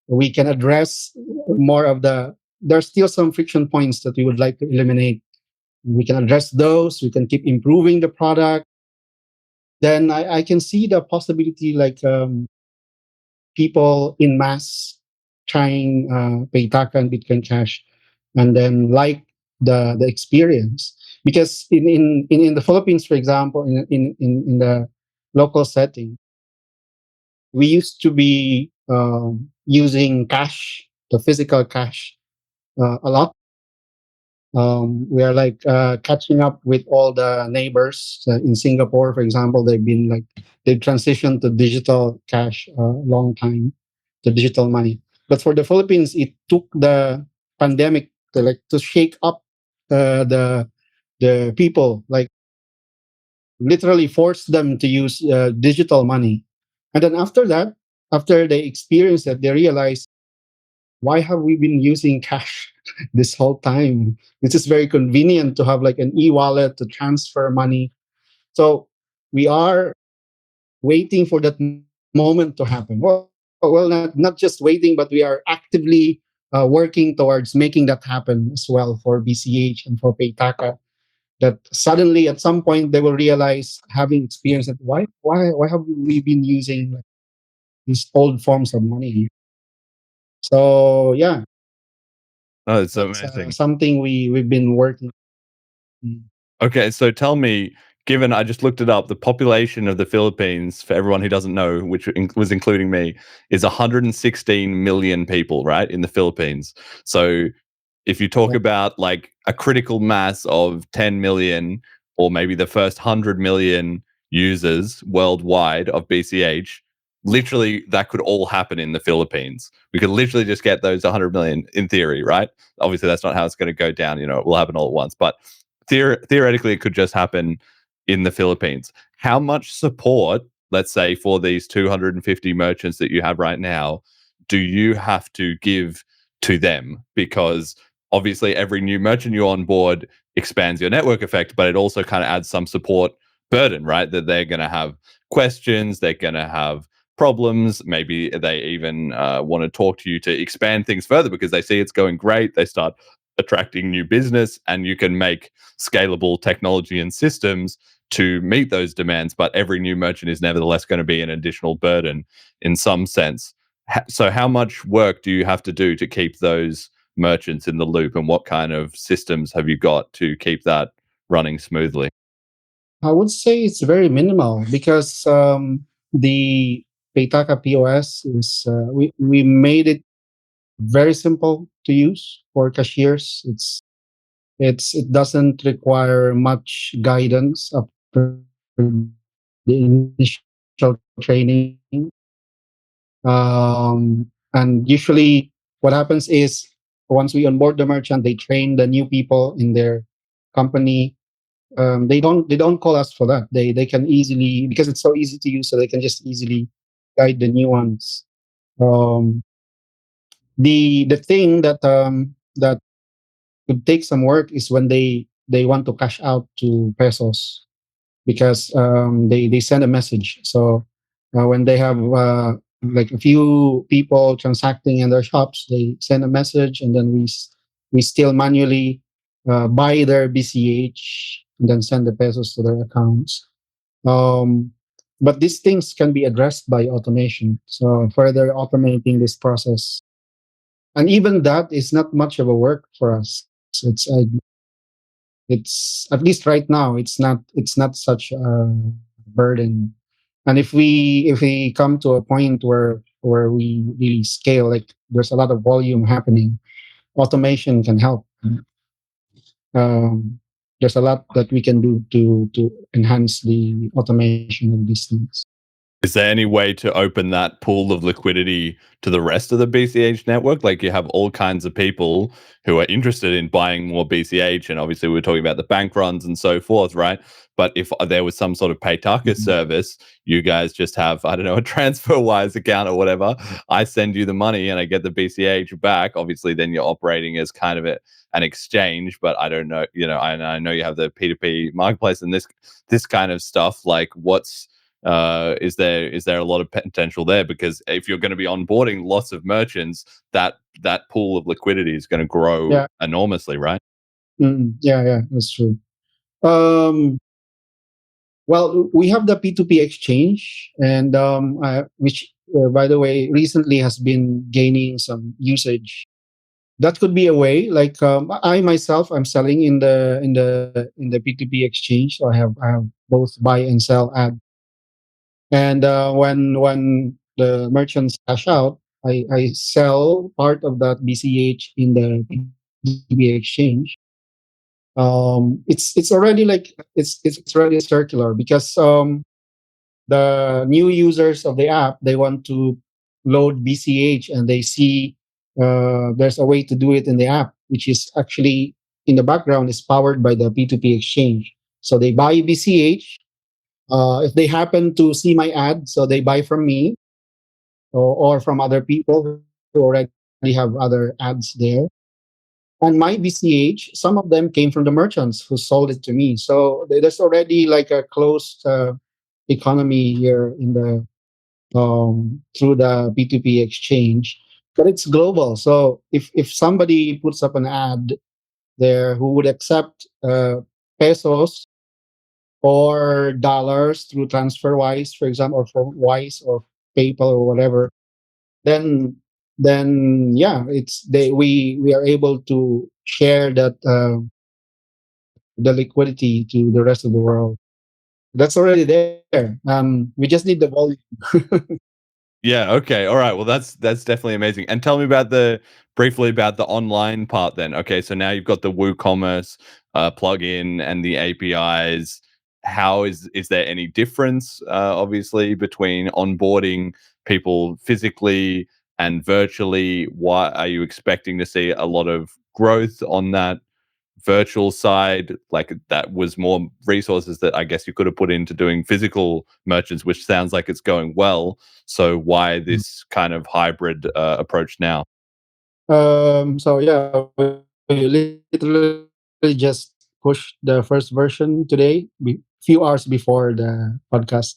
we can address more of there's still some friction points that we would like to eliminate. We can address those. We can keep improving the product. Then I can see the possibility like people in mass trying Paytaca and Bitcoin Cash, and then like the experience. Because in the Philippines, for example, in the local setting, we used to be using cash, the physical cash, a lot. We are like catching up with all the neighbors in Singapore, for example. They've transitioned to digital cash a long time, to digital money. But for the Philippines, it took the pandemic to shake up the people, like literally force them to use digital money. And then after that, after they experience that, they realize, why have we been using cash this whole time? It's just very convenient to have like an e-wallet to transfer money. So we are waiting for that moment to happen. Well, not just waiting, but we are actively working towards making that happen as well for BCH and for Paytaca. That suddenly at some point they will realize, having experienced it, why have we been using these old forms of money? So yeah, Oh, it's that's amazing. something we've been working. Okay, so tell me, given I just looked it up, the population of the Philippines, for everyone who doesn't know, which was including me, is 116 million people, right, in the Philippines. So if you talk Yeah. about like a critical mass of 10 million, or maybe the first 100 million users worldwide of BCH, literally that could all happen in the Philippines. We could literally just get those 100 million in theory, right? Obviously, that's not how it's going to go down. It will happen all at once. But theoretically, it could just happen in the Philippines. How much support, let's say, for these 250 merchants that you have right now, do you have to give to them? Because obviously every new merchant you onboard expands your network effect, but it also kind of adds some support burden, right? That they're going to have questions, they're going to have problems. Maybe they even want to talk to you to expand things further because they see it's going great. They start attracting new business, and you can make scalable technology and systems to meet those demands. But every new merchant is nevertheless going to be an additional burden in some sense. So, how much work do you have to do to keep those merchants in the loop, and what kind of systems have you got to keep that running smoothly? I would say it's very minimal because the Paytaca POS is we made it very simple to use for cashiers. It doesn't require much guidance after the initial training. And usually, what happens is once we onboard the merchant, they train the new people in their company. They don't call us for that. They can easily, because it's so easy to use, so they can just easily guide the new ones. Um, the thing that could take some work is when they want to cash out to pesos, because they send a message. So when they have like a few people transacting in their shops, they send a message, and then we still manually buy their BCH and then send the pesos to their accounts. Um, but these things can be addressed by automation. So further automating this process, and even that is not much of a work for us. It's at least right now it's not such a burden. And if we come to a point where we really scale, like there's a lot of volume happening, automation can help. There's a lot that we can do to enhance the automation of these things. Is there any way to open that pool of liquidity to the rest of the BCH network? Like, you have all kinds of people who are interested in buying more BCH, and obviously we're talking about the bank runs and so forth, right? But if there was some sort of Paytaca service, you guys just have, I don't know, a TransferWise account or whatever. I send you the money and I get the BCH back. Obviously, then you're operating as kind of an exchange, but I don't know, I know you have the P2P marketplace and this kind of stuff. Like, is there a lot of potential there? Because if you're going to be onboarding lots of merchants, that pool of liquidity is going to grow Yeah. enormously, right? Yeah, that's true. um well, we have the P2P exchange, and which by the way recently has been gaining some usage. That could be a way. Like I myself, I'm selling in the P2P exchange, so I have both buy and sell ad. And when the merchants cash out, I sell part of that BCH in the P2P exchange. It's already like it's already circular, because the new users of the app, they want to load BCH, and they see there's a way to do it in the app, which is actually in the background is powered by the P2P exchange. So they buy BCH. If they happen to see my ad, so they buy from me, or from other people who already have other ads there. And my BCH, some of them came from the merchants who sold it to me. So there's already like a closed economy here in the through the P2P exchange, but it's global. So if somebody puts up an ad there who would accept pesos or dollars through TransferWise, for example, or from Wise or PayPal or whatever, then yeah, it's they we are able to share that the liquidity to the rest of the world. That's already there. We just need the volume. Yeah. Okay. All right. Well, that's definitely amazing. And tell me about briefly about the online part then. Okay. So now you've got the WooCommerce plugin and the APIs. How is there any difference, obviously, between onboarding people physically and virtually? Why are you expecting to see a lot of growth on that virtual side? Like, that was more resources that I guess you could have put into doing physical merchants, which sounds like it's going well. So why this kind of hybrid approach now? So yeah, we literally just pushed the first version today, few hours before the podcast.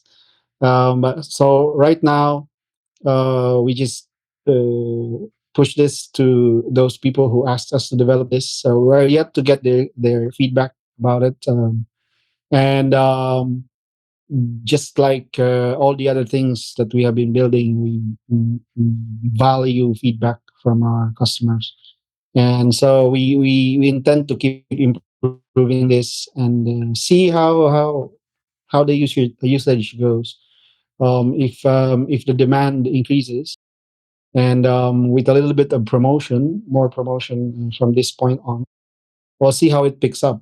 But so right now, we just push this to those people who asked us to develop this. So we're yet to get their feedback about it. And just like all the other things that we have been building, we value feedback from our customers. And so we intend to keep improving this and see how the usage goes. If the demand increases, and with a little bit of promotion, more promotion from this point on, we'll see how it picks up.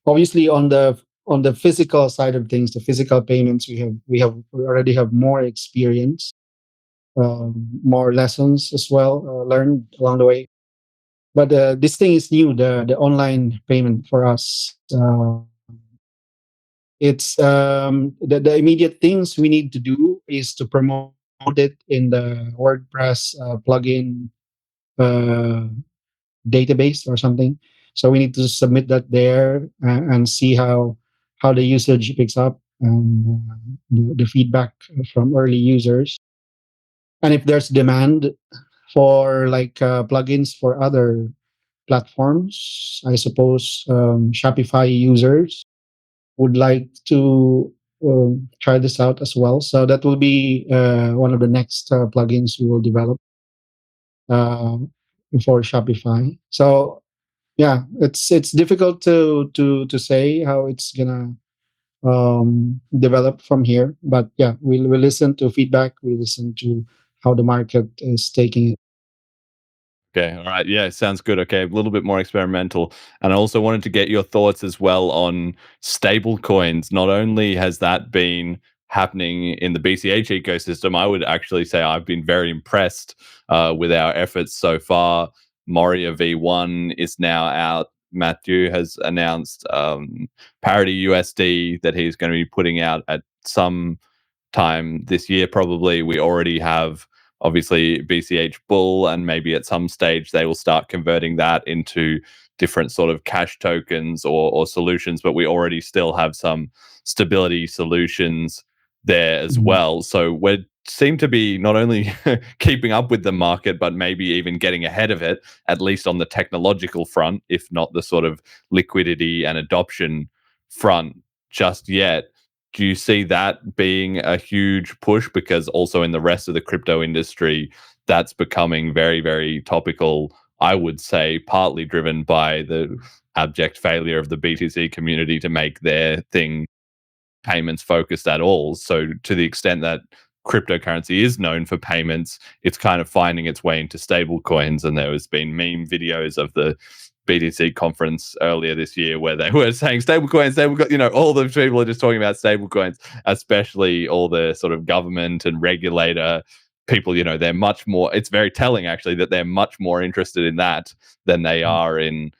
Obviously, on the physical side of things, the physical payments, we already have more experience, more lessons as well learned along the way. But this thing is new, the online payment for us. It's the immediate things we need to do is to promote it in the WordPress plugin uh, database or something. So we need to submit that there and see how the usage picks up and the feedback from early users. And if there's demand for like plugins for other platforms, I suppose Shopify users would like to try this out as well. So that will be one of the next plugins we will develop uh, for Shopify. So yeah, it's difficult to say how it's gonna develop from here. But yeah, we'll listen to feedback. We listen to how the market is taking it. Okay. All right. Yeah, sounds good. Okay. A little bit more experimental. And I also wanted to get your thoughts as well on stable coins. Not only has that been happening in the BCH ecosystem, I would actually say I've been very impressed with our efforts so far. Moria V1 is now out. Matthew has announced Parity USD that he's going to be putting out at some time this year. Probably we already have obviously BCH Bull, and maybe at some stage they will start converting that into different sort of cash tokens or solutions, but we already still have some stability solutions there as well. So we seem to be not only keeping up with the market, but maybe even getting ahead of it, at least on the technological front, if not the sort of liquidity and adoption front just yet. Do you see that being a huge push? Because also in the rest of the crypto industry, that's becoming very, very topical. I would say partly driven by the abject failure of the BTC community to make their thing payments focused at all. So to the extent that cryptocurrency is known for payments, it's kind of finding its way into stable coins. And there has been meme videos of the BTC conference earlier this year where they were saying stablecoins, all the people are just talking about stablecoins, especially all the sort of government and regulator people. They're much more, it's very telling actually that they're much more interested in that than they are in,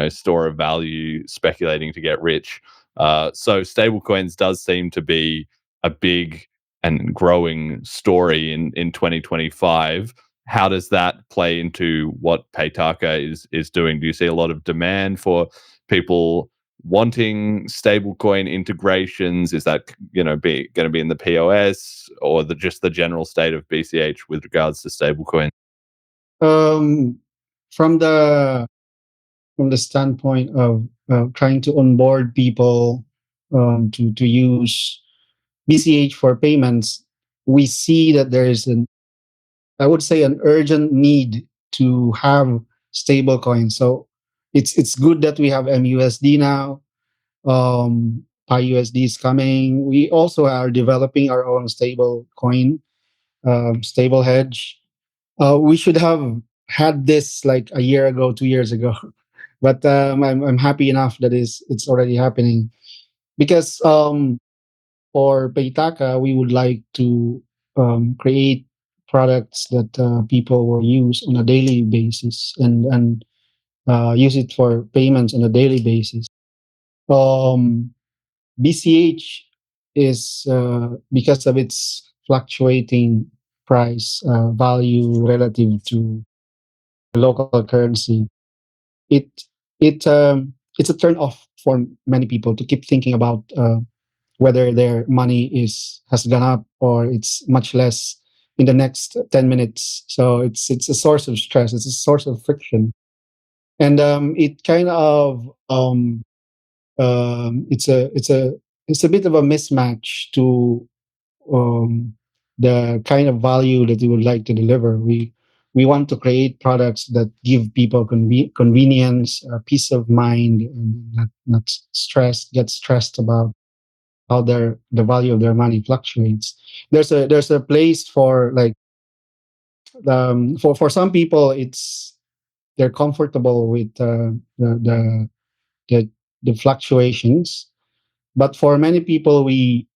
store of value speculating to get rich. So stablecoins does seem to be a big and growing story in 2025. How does that play into what Paytaca is doing? Do you see a lot of demand for people wanting stablecoin integrations? Is that going to be in the POS or just the general state of BCH with regards to stablecoin? Um, from the standpoint of trying to onboard people to use BCH for payments, we see that there is I would say an urgent need to have stable coins. So it's good that we have MUSD now. PyUSD is coming. We also are developing our own stable coin, stable hedge. We should have had this like a year ago, 2 years ago, but I'm happy enough that it's already happening because for Paytaca we would like to create products that people will use on a daily basis and use it for payments on a daily basis. BCH is because of its fluctuating price value relative to the local currency. It it's a turn off for many people to keep thinking about whether their money has gone up or it's much less in the next 10 minutes. So it's a source of stress. It's a source of friction, and it kind of it's a bit of a mismatch to um, the kind of value that we would like to deliver. We want to create products that give people convenience, peace of mind, and not get stressed about how the value of their money fluctuates. There's a place for like for some people they're comfortable with the the fluctuations, but for many people we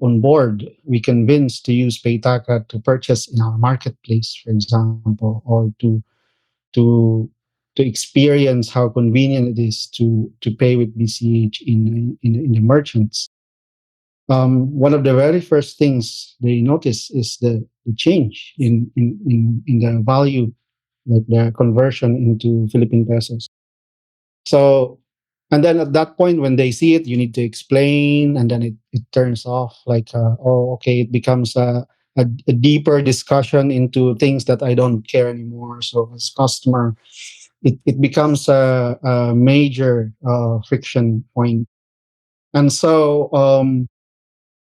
onboard, we convince to use Paytaca to purchase in our marketplace, for example, or to to experience how convenient it is to pay with BCH in the merchants. One of the very first things they notice is the change in the value, like the conversion into Philippine pesos. So, and then at that point, when they see it, you need to explain, and then it turns off like, oh, okay, it becomes a deeper discussion into things that I don't care anymore. So, as customer, it becomes a major friction point. And so,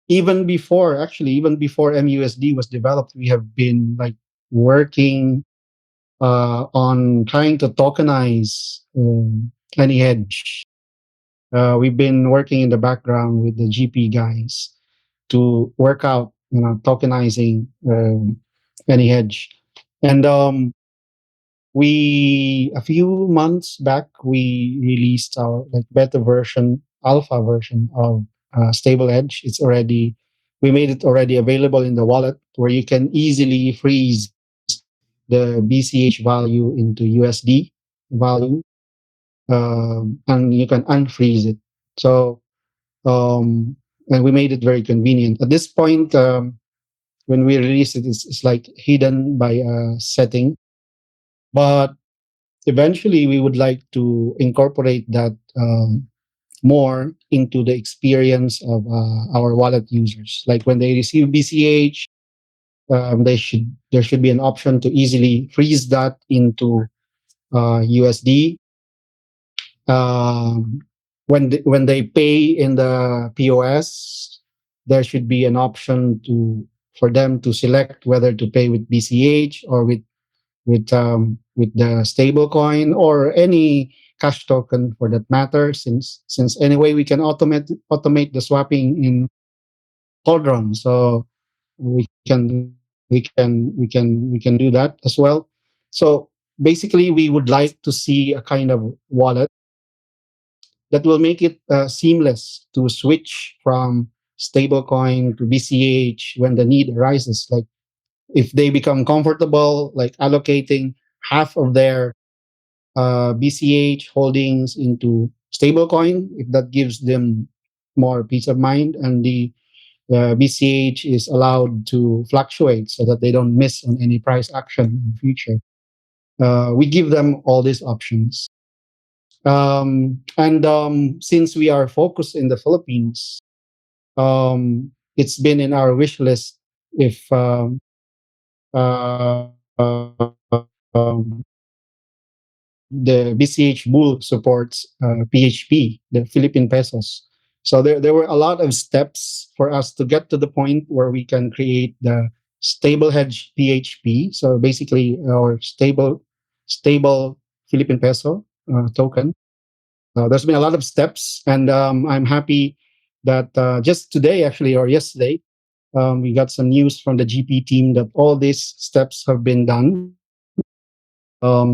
even before MUSD was developed, we have been like working on trying to tokenize any hedge. We've been working in the background with the GP guys to work out, tokenizing any hedge. And we a few months back we released our like alpha version of Stable Edge. We made it already available in the wallet where you can easily freeze the BCH value into USD value, and you can unfreeze it. So, and we made it very convenient. At this point, when we release it, it's like hidden by a setting. But eventually, we would like to incorporate that more into the experience of our wallet users. Like when they receive BCH, there should be an option to easily freeze that into USD. When they pay in the POS, there should be an option for them to select whether to pay with BCH or with the stablecoin or any cash token for that matter. Since anyway we can automate the swapping in Cauldron, so we can do that as well. So basically, we would like to see a kind of wallet that will make it seamless to switch from stablecoin to BCH when the need arises. Like if they become comfortable, like allocating half of their BCH holdings into stablecoin, if that gives them more peace of mind, and the BCH is allowed to fluctuate so that they don't miss on any price action in the future. We give them all these options. And since we are focused in the Philippines, it's been in our wish list if uh, um, the BCH Bull supports PHP, the Philippine pesos. So there were a lot of steps for us to get to the point where we can create the stable hedge PHP. So basically, our stable Philippine peso token. There's been a lot of steps, and I'm happy that just today, actually, or yesterday, we got some news from the GP team that all these steps have been done.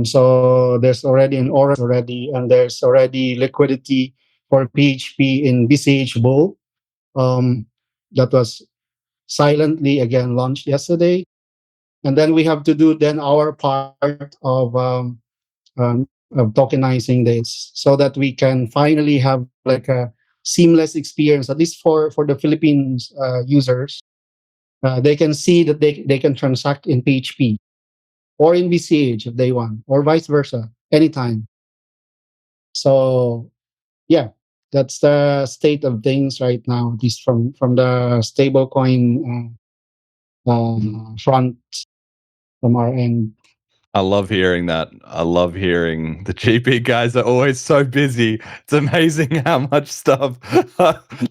So there's already an aura already, and there's already liquidity for PHP in BCH Bull. That was silently again launched yesterday, and then we have to do then our part of tokenizing this so that we can finally have like a seamless experience, at least for the Philippines users. They can see that they can transact in PHP or in BCH if they want, or vice versa, anytime. So yeah, that's the state of things right now, at least from the stablecoin front from our end. I love hearing that. I love hearing the GP guys are always so busy. It's amazing how much stuff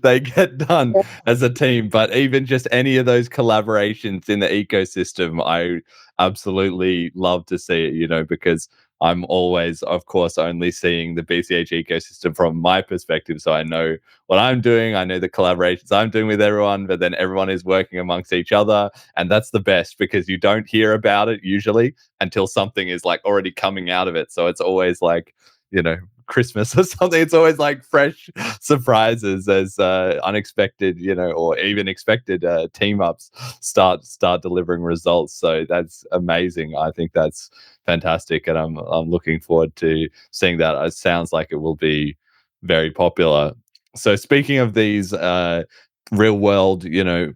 they get done as a team. But even just any of those collaborations in the ecosystem, I absolutely love to see it, because I'm always, of course, only seeing the BCH ecosystem from my perspective. So I know what I'm doing. I know the collaborations I'm doing with everyone, but then everyone is working amongst each other. And that's the best because you don't hear about it usually until something is like already coming out of it. So it's always like, Christmas or something. It's always like fresh surprises as unexpected, or even expected team ups start delivering results. So that's amazing. I think that's fantastic, and I'm looking forward to seeing that. It sounds like it will be very popular. So speaking of these real world,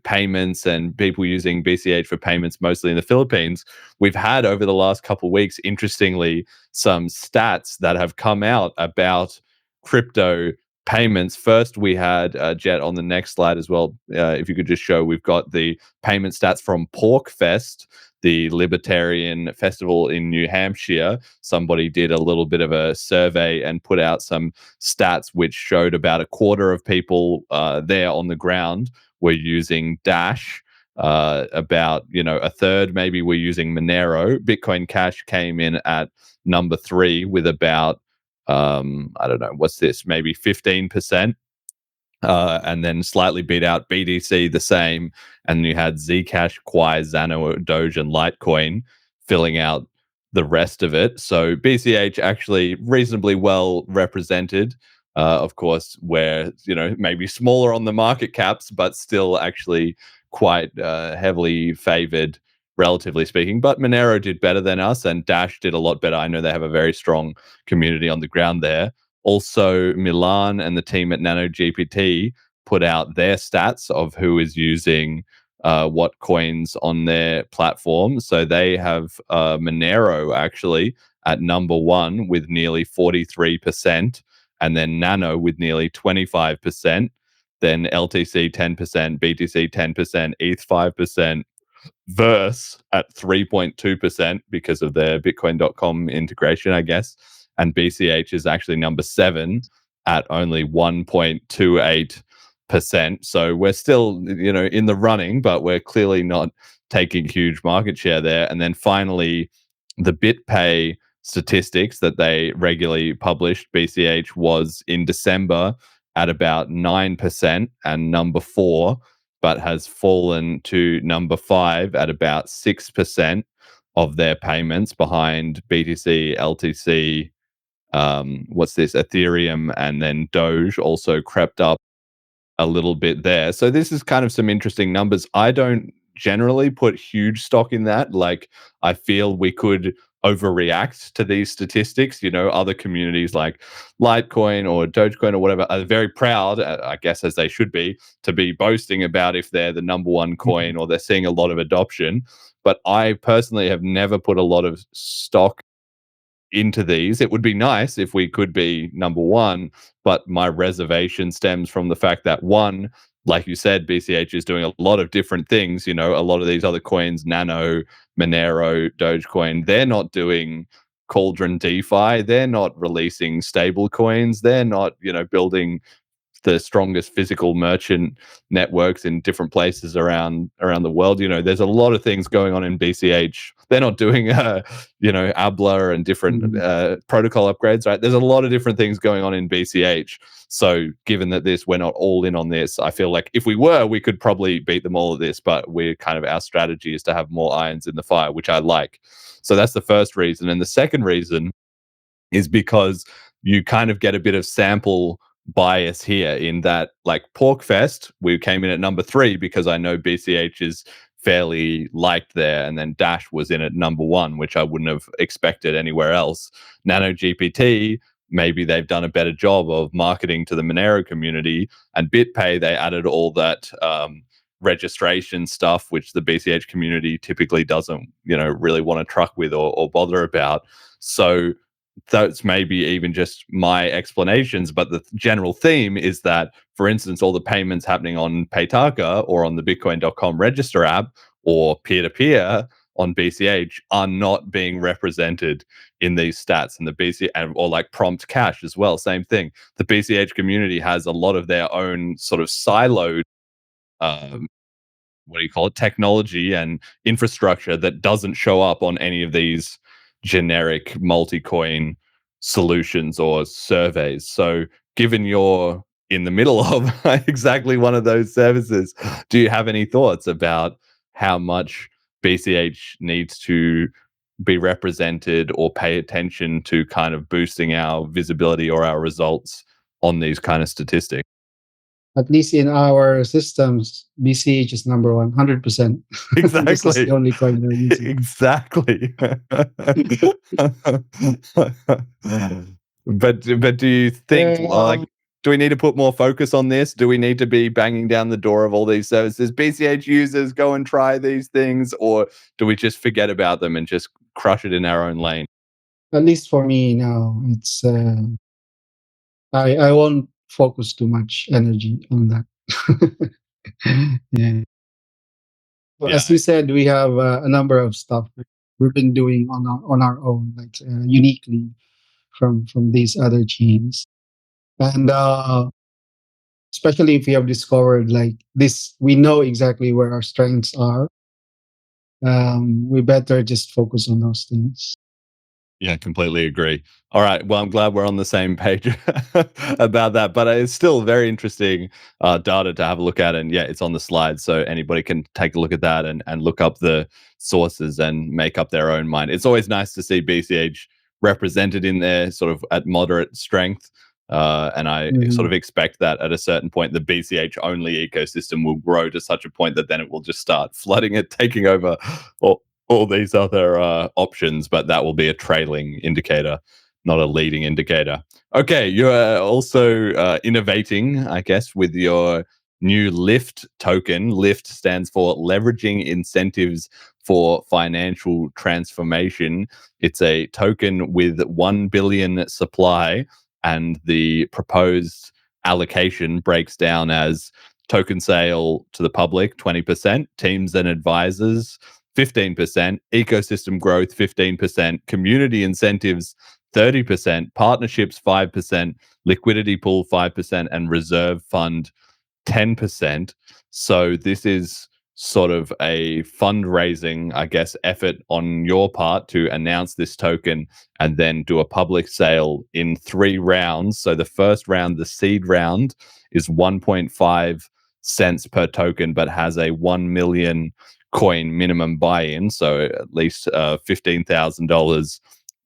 payments and people using BCH for payments, mostly in the Philippines, we've had over the last couple of weeks, interestingly, some stats that have come out about crypto payments. First, we had Jet on the next slide as well. If you could just show, we've got the payment stats from PorkFest, the libertarian festival in New Hampshire. Somebody did a little bit of a survey and put out some stats which showed about a quarter of people there on the ground were using Dash. About a third maybe were using Monero. Bitcoin Cash came in at number 3 with about I don't know, what's this, maybe 15%. And then slightly beat out BDC the same. And you had Zcash, Quai, Xano, Doge, and Litecoin filling out the rest of it. So BCH actually reasonably well represented. Of course, where, maybe smaller on the market caps, but still actually quite heavily favored, relatively speaking. But Monero did better than us, and Dash did a lot better. I know they have a very strong community on the ground there. Also, Milan and the team at NanoGPT put out their stats of who is using what coins on their platform. So they have Monero actually at number 1 with nearly 43%, and then Nano with nearly 25%, then LTC 10%, BTC 10%, ETH 5%, Verse at 3.2% because of their Bitcoin.com integration, I guess. And BCH is actually number 7 at only 1.28%. So we're still, in the running, but we're clearly not taking huge market share there. And then finally, the BitPay statistics that they regularly published, BCH was in December at about 9% and number 4, but has fallen to number 5 at about 6% of their payments, behind BTC, LTC, what's this, Ethereum, and then Doge also crept up a little bit there. So this is kind of some interesting numbers. I don't generally put huge stock in that. Like, I feel we could overreact to these statistics. Other communities like Litecoin or Dogecoin or whatever are very proud, I guess, as they should be, to be boasting about if they're the number 1 coin or they're seeing a lot of adoption. But I personally have never put a lot of stock into these. It would be nice if we could be number 1, but my reservation stems from the fact that, one, like you said, BCH is doing a lot of different things. A lot of these other coins, Nano, Monero, Dogecoin, they're not doing Cauldron DeFi. They're not releasing stable coins. They're not, building the strongest physical merchant networks in different places around the world. There's a lot of things going on in BCH. They're not doing Abla and different protocol upgrades, right? There's a lot of different things going on in BCH. So given that we're not all in on this, I feel like if we were, we could probably beat them all at this, but our strategy is to have more irons in the fire, which I like. So that's the first reason. And the second reason is because you kind of get a bit of sample bias here, in that, like, PorkFest, we came in at number 3 because I know BCH is fairly liked there, and then Dash was in at number 1, which I wouldn't have expected anywhere else. NanoGPT, maybe they've done a better job of marketing to the Monero community, and BitPay, they added all that registration stuff, which the BCH community typically doesn't, really want to truck with or bother about. So that's maybe even just my explanations, but the general theme is that, for instance, all the payments happening on Paytaca or on the Bitcoin.com register app or peer-to-peer on BCH are not being represented in these stats. And the BCH, or like prompt cash as well, same thing. The BCH community has a lot of their own sort of siloed um, what do you call it, technology and infrastructure that doesn't show up on any of these generic multi-coin solutions or surveys. So given you're in the middle of exactly one of those services, do you have any thoughts about how much BCH needs to be represented or pay attention to kind of boosting our visibility or our results on these kind of statistics? At least in our systems, BCH is number one, 100%. Because it's Exactly. the only coin we're using. Exactly. but do you think like, do we need to put more focus on this? Do we need to be banging down the door of all these services? BCH users, go and try these things, or do we just forget about them and just crush it in our own lane? At least for me now, it's I won't focus too much energy on that. Yeah. Well, Yeah. as you said, we have a number of stuff we've been doing on our own, like uniquely from these other chains, and especially if we have discovered like this, we know exactly where our strengths are. We better just focus on those things. Yeah, completely agree. All right. Well, I'm glad we're on the same page about that. But it's still very interesting data to have a look at. And yeah, it's on the slide. So anybody can take a look at that and look up the sources and make up their own mind. It's always nice to see BCH represented in there, sort of at moderate strength. And I sort of expect that at a certain point, the BCH only ecosystem will grow to such a point that then it will just start flooding it, taking over all these other options, but that will be a trailing indicator, not a leading indicator. Okay, you're also innovating, I guess, with your new LIFT token. LIFT stands for Leveraging Incentives for Financial Transformation. It's a token with 1 billion supply, and the proposed allocation breaks down as token sale to the public 20%, teams and advisors 15%, ecosystem growth 15%, community incentives 30%, partnerships 5%, liquidity pool 5%, and reserve fund 10%. So this is sort of a fundraising, I guess, effort on your part to announce this token and then do a public sale in 3 rounds. So the first round, the seed round, is 1.5 cents per token, but has a 1 million coin minimum buy-in, so at least $15,000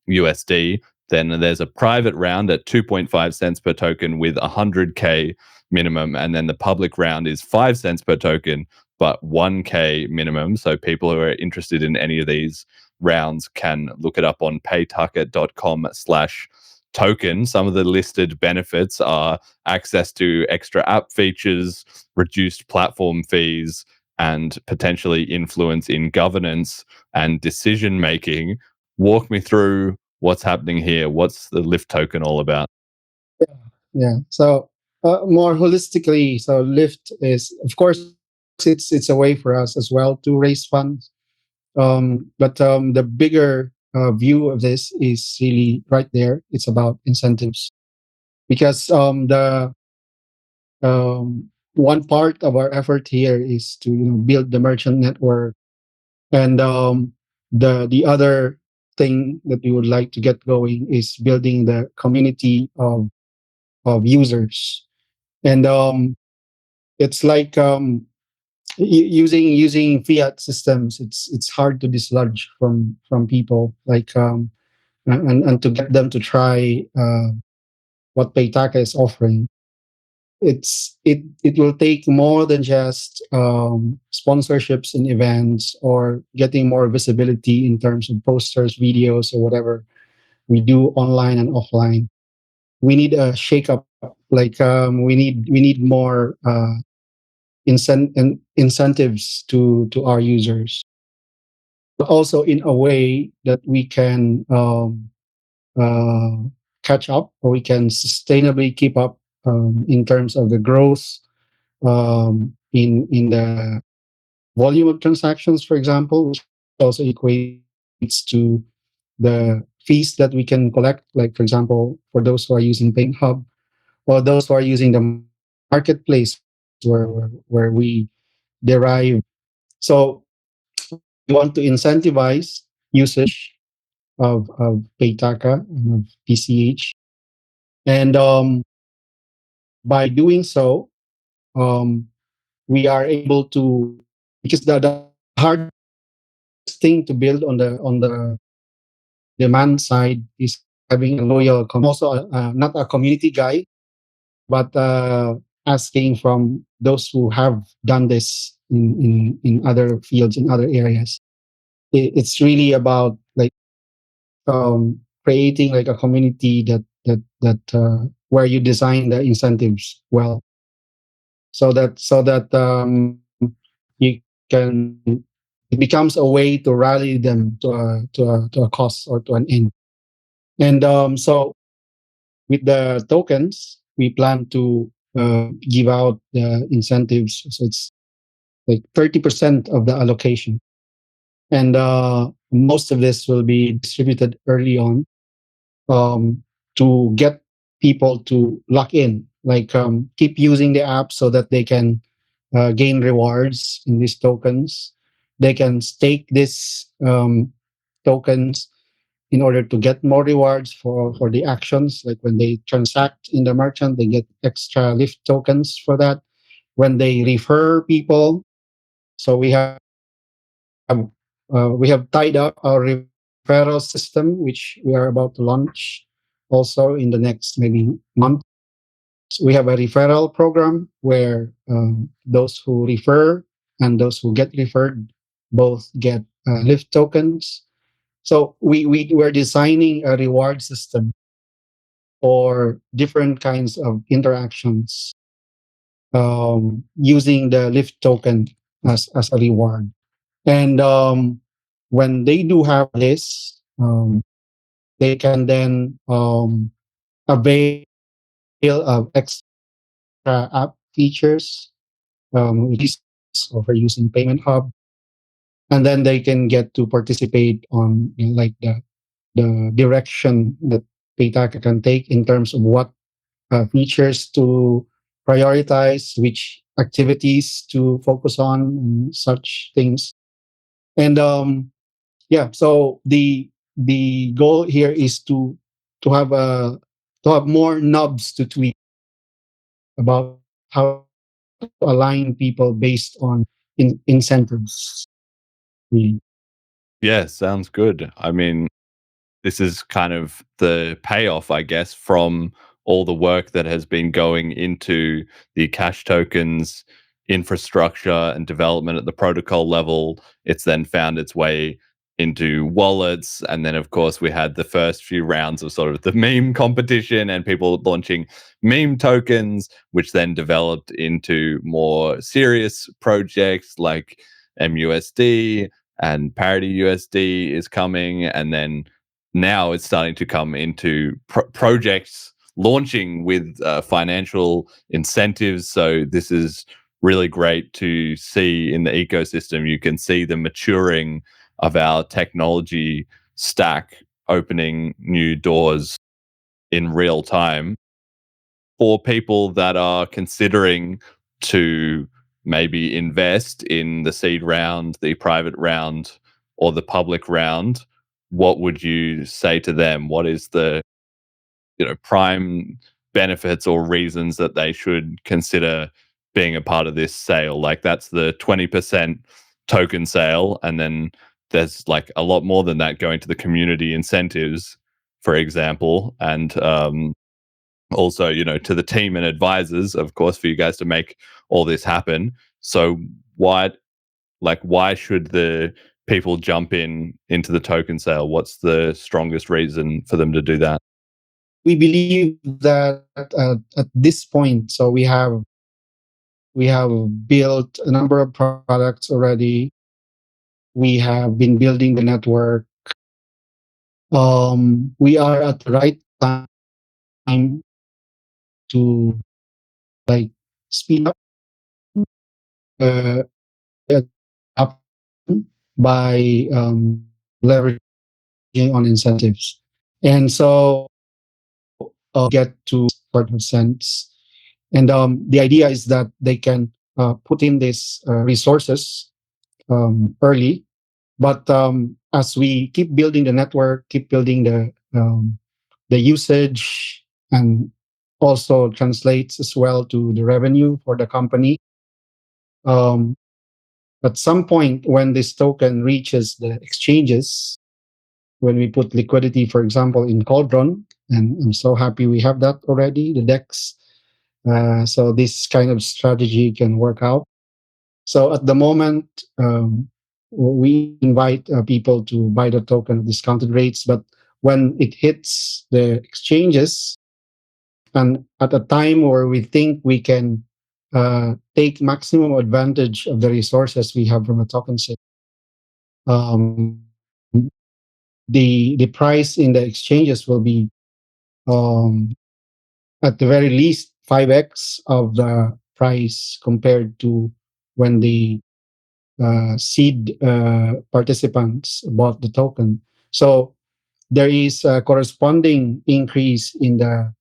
USD. Then there's a private round at 2.5 cents per token with 100K minimum, and then the public round is 5 cents per token but 1K minimum. So people who are interested in any of these rounds can look it up on paytaca.com/token. Some of the listed benefits are access to extra app features, reduced platform fees, and potentially influence in governance and decision making. Walk me through what's happening here. What's the LIFT token all about? Yeah. So more holistically, so Lyft is, of course, it's a way for us as well to raise funds. But the bigger view of this is really right there. It's about incentives, because the one part of our effort here is to build the merchant network, and the other thing that we would like to get going is building the community of users. And it's like using fiat systems. It's hard to dislodge from people, like and to get them to try what Paytaca is offering. It will take more than just sponsorships and events or getting more visibility in terms of posters, videos, or whatever we do online and offline. We need a shake-up. Like we need more incentives to our users, but also in a way that we can uh, catch up, or we can sustainably keep up in terms of the growth in the volume of transactions, for example, which also equates to the fees that we can collect. Like, for example, for those who are using Payment Hub or those who are using the marketplace where we derive. So we want to incentivize usage of Paytaca and of PCH. And by doing so, um, we are able to, because the hard thing to build on the demand side is having a loyal, also not a community guy, but asking from those who have done this in other fields, in other areas. It's really about like creating like a community that where you design the incentives well, so that you can, it becomes a way to rally them to a cause or to an end. And so with the tokens, we plan to give out the incentives. So it's like 30% of the allocation. And most of this will be distributed early on, to get people to lock in, like keep using the app so that they can gain rewards in these tokens. They can stake these tokens in order to get more rewards for the actions. Like when they transact in the merchant, they get extra lift tokens for that. When they refer people, so we have tied up our referral system, which we are about to launch also in the next maybe month. So we have a referral program where those who refer and those who get referred both get lift tokens. So we're designing a reward system for different kinds of interactions, using the lift token as a reward. And when they do have this, they can then avail of extra app features, which is over using Payment Hub, and then they can get to participate on, you know, like the direction that Paytaka can take in terms of what features to prioritize, which activities to focus on, and such things. And yeah, so the goal here is to have a to have more knobs to tweak about how to align people based on incentives. Mm. Yeah, sounds good. I mean, this is kind of the payoff, I guess, from all the work that has been going into the cash tokens infrastructure and development at the protocol level. It's then found its way into wallets. And then, of course, we had the first few rounds of sort of the meme competition and people launching meme tokens, which then developed into more serious projects like MUSD, and Parity USD is coming. And then now it's starting to come into projects launching with financial incentives. So this is really great to see in the ecosystem. You can see the maturing of our technology stack opening new doors in real time for people that are considering to maybe invest in the seed round, the private round, or the public round. What would you say to them? What is the prime benefits or reasons that they should consider being a part of this sale? Like that's the 20% token sale, and then there's like a lot more than that going to the community incentives, for example, and also to the team and advisors, of course, for you guys to make all this happen. So why should the people jump into the token sale? What's the strongest reason for them to do that? We believe that at this point, so we have built a number of products already. We have been building the network. We are at the right time to like speed up uh, by leveraging on incentives. And so get to sort of sense. And the idea is that they can put in these resources early, but as we keep building the network, keep building the usage, and also translates as well to the revenue for the company. Um, at some point, when this token reaches the exchanges, when we put liquidity, for example, in Cauldron, and I'm so happy we have that already, the DEX. So this kind of strategy can work out. So at the moment, we invite people to buy the token at discounted rates, but when it hits the exchanges, and at a time where we think we can take maximum advantage of the resources we have from a token set, um, the price in the exchanges will be at the very least 5x of the price compared to when the seed participants bought the token. So there is a corresponding increase in the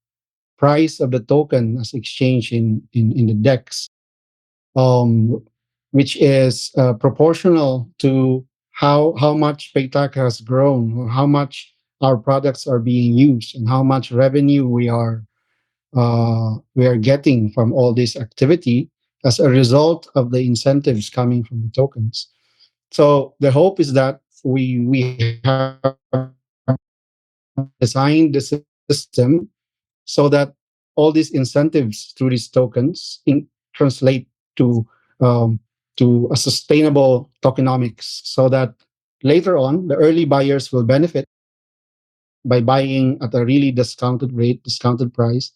price of the token as exchange in the DEX, which is proportional to how much Paytaca has grown, or how much our products are being used, and how much revenue we are getting from all this activity as a result of the incentives coming from the tokens. So the hope is that we have designed the system so that all these incentives through these tokens translate to um, to a sustainable tokenomics, so that later on the early buyers will benefit by buying at a really discounted rate, discounted price,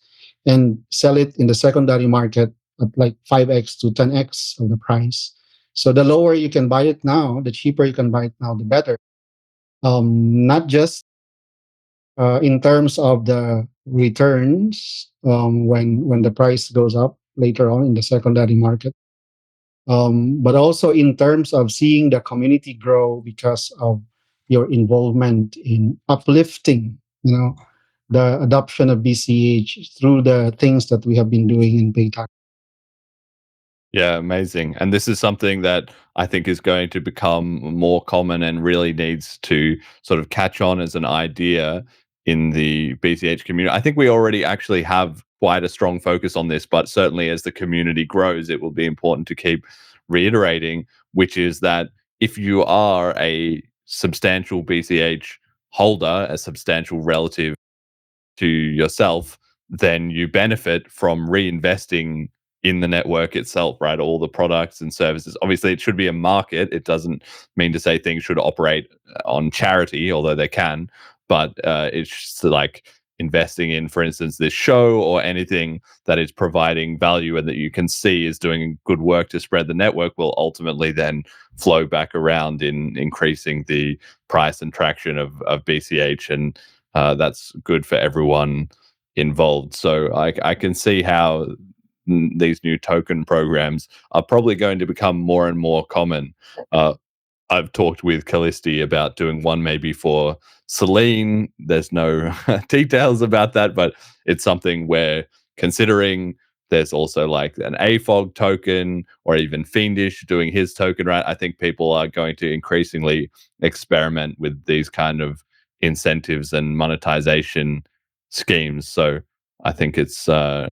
and sell it in the secondary market at like 5x to 10x of the price. So the lower you can buy it now, the cheaper you can buy it now, the better. Not just in terms of the returns when the price goes up later on in the secondary market, but also in terms of seeing the community grow because of your involvement in uplifting, the adoption of BCH through the things that we have been doing in Paytaca. Yeah, amazing. And this is something that I think is going to become more common and really needs to sort of catch on as an idea in the BCH community. I think we already actually have quite a strong focus on this, but certainly as the community grows, it will be important to keep reiterating, which is that if you are a substantial BCH holder, a substantial relative to yourself, then you benefit from reinvesting in the network itself, right? All the products and services. Obviously, it should be a market. It doesn't mean to say things should operate on charity, although they can. But it's like investing in, for instance, this show or anything that is providing value and that you can see is doing good work to spread the network will ultimately then flow back around in increasing the price and traction of BCH. And that's good for everyone involved. So I can see how these new token programs are probably going to become more and more common. I've talked with Callisti about doing one maybe for Celine. There's no details about that, but it's something where considering there's also like an AFOG token or even Fiendish doing his token, right? I think people are going to increasingly experiment with these kind of incentives and monetization schemes. So I think it's going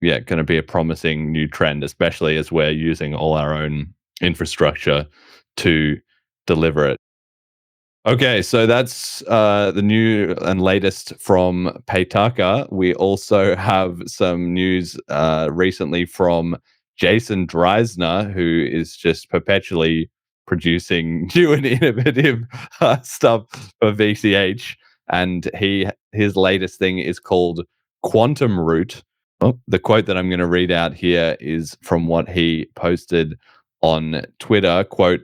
to be a promising new trend, especially as we're using all our own infrastructure to deliver it. Okay, so that's the new and latest from Paytaca. We also have some news recently from Jason Dreisner, who is just perpetually producing new and innovative stuff for VCH. And his latest thing is called Quantumroot. Oh, the quote that I'm going to read out here is from what he posted on Twitter. Quote,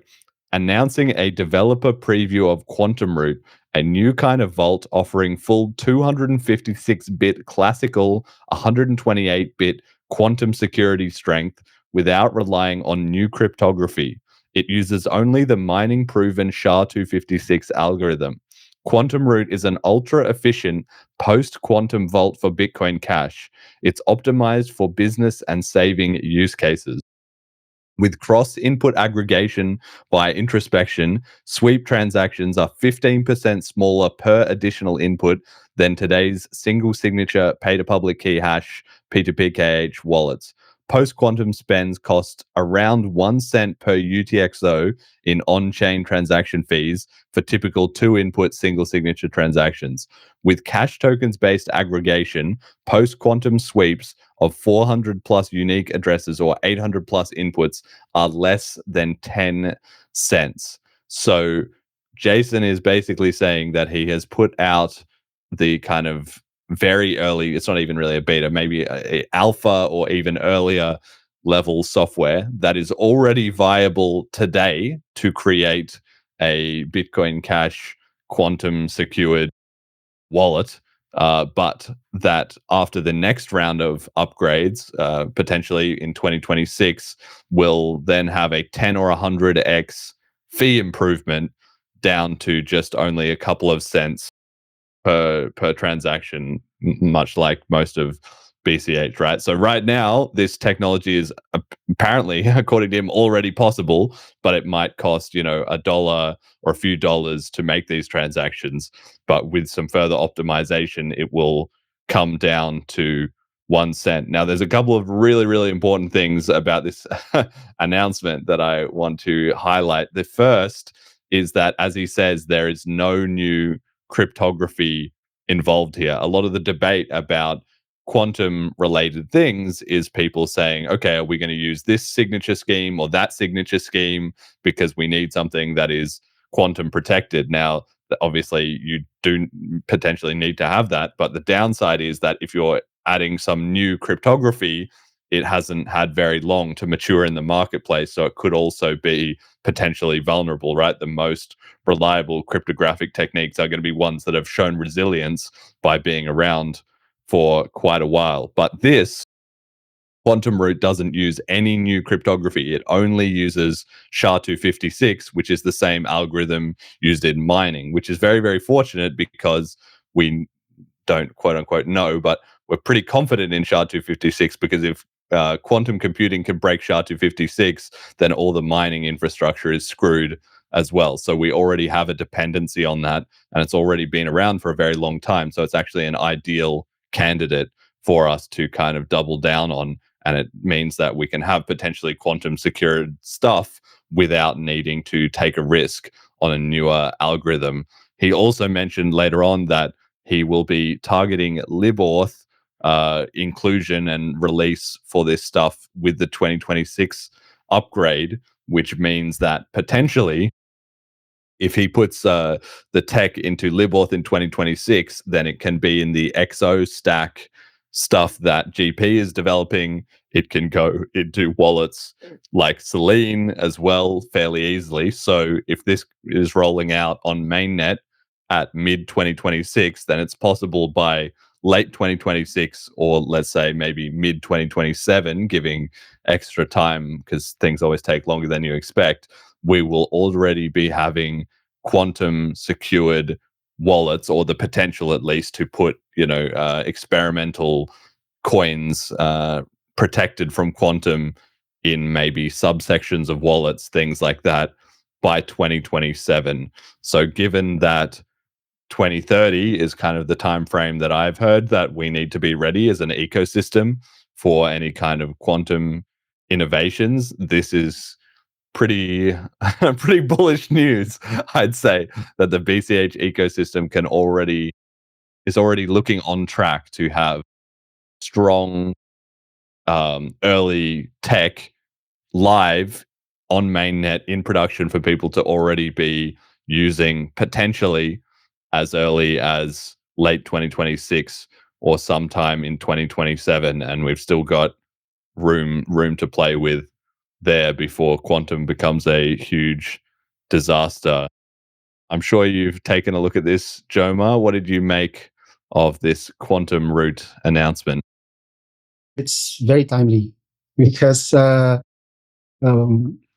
announcing a developer preview of Quantumroot, a new kind of vault offering full 256-bit classical 128-bit quantum security strength without relying on new cryptography. It uses only the mining-proven SHA-256 algorithm. Quantumroot is an ultra-efficient post-quantum vault for Bitcoin Cash. It's optimized for business and saving use cases. With cross-input aggregation by introspection, sweep transactions are 15% smaller per additional input than today's single-signature pay-to-public key hash P2PKH wallets. Post-quantum spends cost around 1 cent per UTXO in on-chain transaction fees for typical two-input single-signature transactions. With cash tokens-based aggregation, post-quantum sweeps of 400 plus unique addresses or 800 plus inputs are less than 10 cents. So Jason is basically saying that he has put out the kind of very early, it's not even really a beta, maybe a alpha or even earlier level software that is already viable today to create a Bitcoin Cash quantum secured wallet, but that after the next round of upgrades, potentially in 2026, will then have a 10 or 100x fee improvement down to just only a couple of cents per transaction, much like most of BCH, right? So right now, this technology is apparently, according to him, already possible, but it might cost, $1 or a few dollars to make these transactions. But with some further optimization, it will come down to 1 cent. Now, there's a couple of really, really important things about this announcement that I want to highlight. The first is that, as he says, there is no new cryptography involved here. A lot of the debate about quantum related things is people saying, okay, are we going to use this signature scheme or that signature scheme because we need something that is quantum protected? Now, obviously, you do potentially need to have that, but the downside is that if you're adding some new cryptography, it hasn't had very long to mature in the marketplace, so it could also be potentially vulnerable, right? The most reliable cryptographic techniques are going to be ones that have shown resilience by being around for quite a while. But this Quantumroot doesn't use any new cryptography. It only uses SHA-256, which is the same algorithm used in mining, which is very, very fortunate because we don't quote unquote know, but we're pretty confident in SHA-256 because if quantum computing can break SHA-256, then all the mining infrastructure is screwed as well. So we already have a dependency on that, and it's already been around for a very long time. So it's actually an ideal candidate for us to kind of double down on. And it means that we can have potentially quantum secured stuff without needing to take a risk on a newer algorithm. He also mentioned later on that he will be targeting libauth inclusion and release for this stuff with the 2026 upgrade, which means that potentially if he puts the tech into libauth in 2026, then it can be in the XO stack stuff that GP is developing. It can go into wallets like Selene as well fairly easily. So if this is rolling out on mainnet at mid 2026, then it's possible by late 2026 or let's say maybe mid 2027, giving extra time because things always take longer than you expect, we will already be having quantum secured wallets, or the potential at least to put experimental coins protected from quantum in maybe subsections of wallets, things like that, by 2027. So given that 2030 is kind of the time frame that I've heard that we need to be ready as an ecosystem for any kind of quantum innovations, this is pretty bullish news, I'd say, that the BCH ecosystem is already looking on track to have strong early tech live on mainnet in production for people to already be using potentially as early as late 2026 or sometime in 2027, and we've still got room to play with there before quantum becomes a huge disaster. I'm sure you've taken a look at this, Joemar. What did you make of this Quantumroot announcement? It's very timely because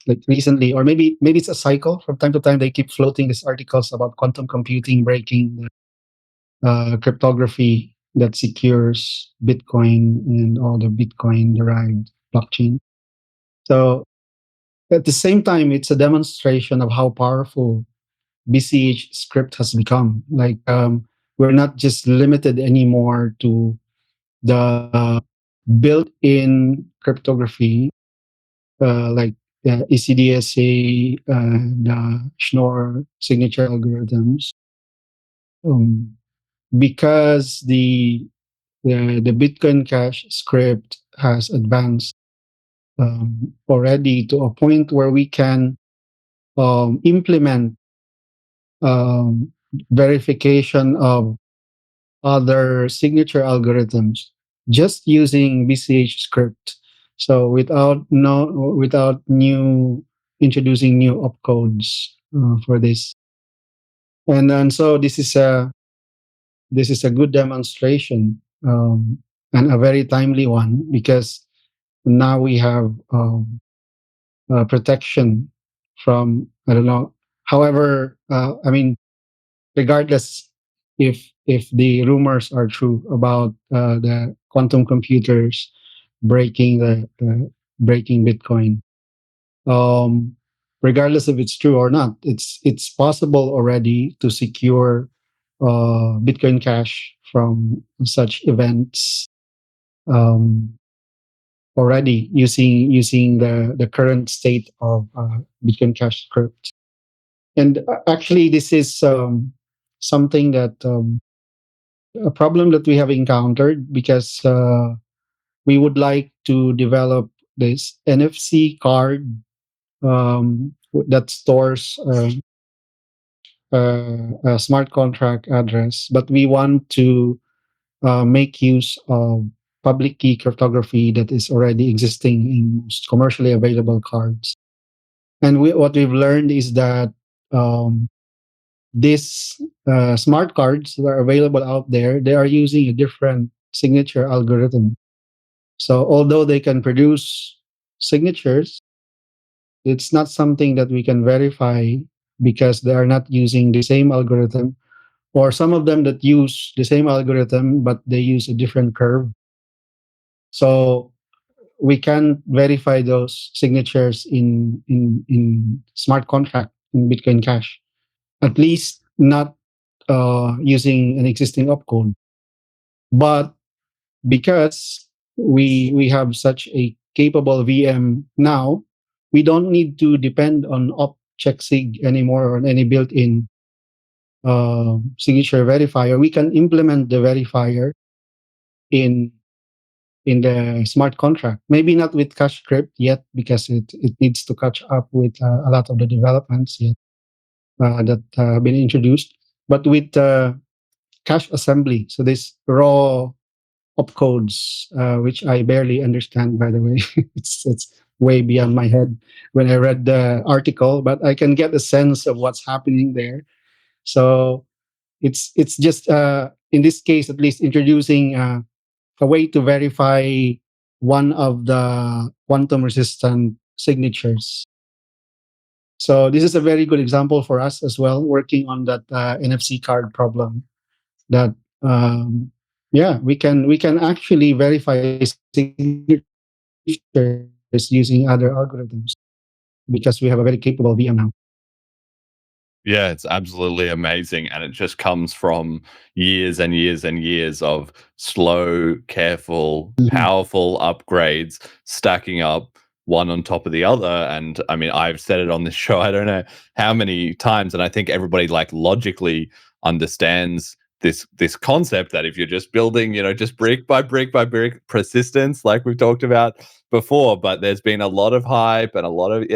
like recently, or maybe it's a cycle. From time to time, they keep floating these articles about quantum computing breaking the cryptography that secures Bitcoin and all the Bitcoin derived blockchain. So at the same time, it's a demonstration of how powerful BCH script has become. Like we're not just limited anymore to the built-in cryptography, like ECDSA, the Schnorr signature algorithms, um, because the Bitcoin Cash script has advanced already to a point where we can implement verification of other signature algorithms just using BCH script. So without new introducing new opcodes for this, and so this is a good demonstration and a very timely one, because now we have protection from, I don't know. However, I mean, regardless if the rumors are true about the quantum computers breaking the breaking Bitcoin, um, regardless if it's true or not, it's possible already to secure Bitcoin Cash from such events um, already using the current state of Bitcoin Cash script. And actually, this is something that a problem that we have encountered, because we would like to develop this NFC card that stores a smart contract address, but we want to make use of public key cryptography that is already existing in most commercially available cards. And what we've learned is that these smart cards that are available out there, they are using a different signature algorithm. So although they can produce signatures, it's not something that we can verify, because they are not using the same algorithm, or some of them that use the same algorithm but they use a different curve. So we can verify those signatures in smart contract in Bitcoin Cash, at least not using an existing opcode. But because we have such a capable VM now, we don't need to depend on op check sig anymore, or on any built-in signature verifier. We can implement the verifier in the smart contract. Maybe not with Cash Crypt yet, because it needs to catch up with a lot of the developments yet that have been introduced. But with Cash Assembly, so this raw opcodes, which I barely understand, by the way. It's way beyond my head when I read the article, but I can get a sense of what's happening there. So it's just in this case, at least, introducing a way to verify one of the quantum resistant signatures. So this is a very good example for us as well, working on that NFC card problem. That yeah, we can actually verify signatures using other algorithms, because we have a very capable VM now. Yeah, it's absolutely amazing. And it just comes from years and years and years of slow, careful, powerful upgrades stacking up one on top of the other. And I mean, I've said it on this show, I don't know how many times, and I think everybody like logically understands this concept that if you're just building, just brick by brick by brick persistence, like we've talked about before, but there's been a lot of hype and a lot of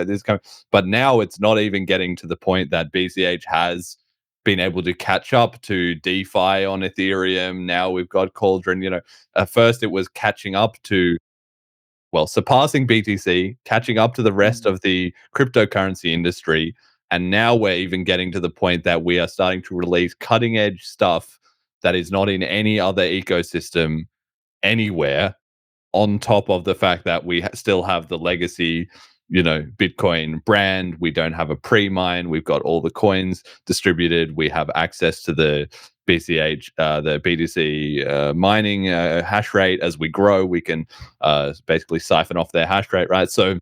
this kind. But now it's not even getting to the point that BCH has been able to catch up to DeFi on Ethereum. Now we've got Cauldron. At first it was catching up to, well, surpassing BTC, catching up to the rest of the cryptocurrency industry. And now we're even getting to the point that we are starting to release cutting edge stuff that is not in any other ecosystem anywhere, on top of the fact that we still have the legacy Bitcoin brand. We don't have a pre-mine. We've got all the coins distributed. We have access to the the BTC mining hash rate. As we grow, we can basically siphon off their hash rate, right? So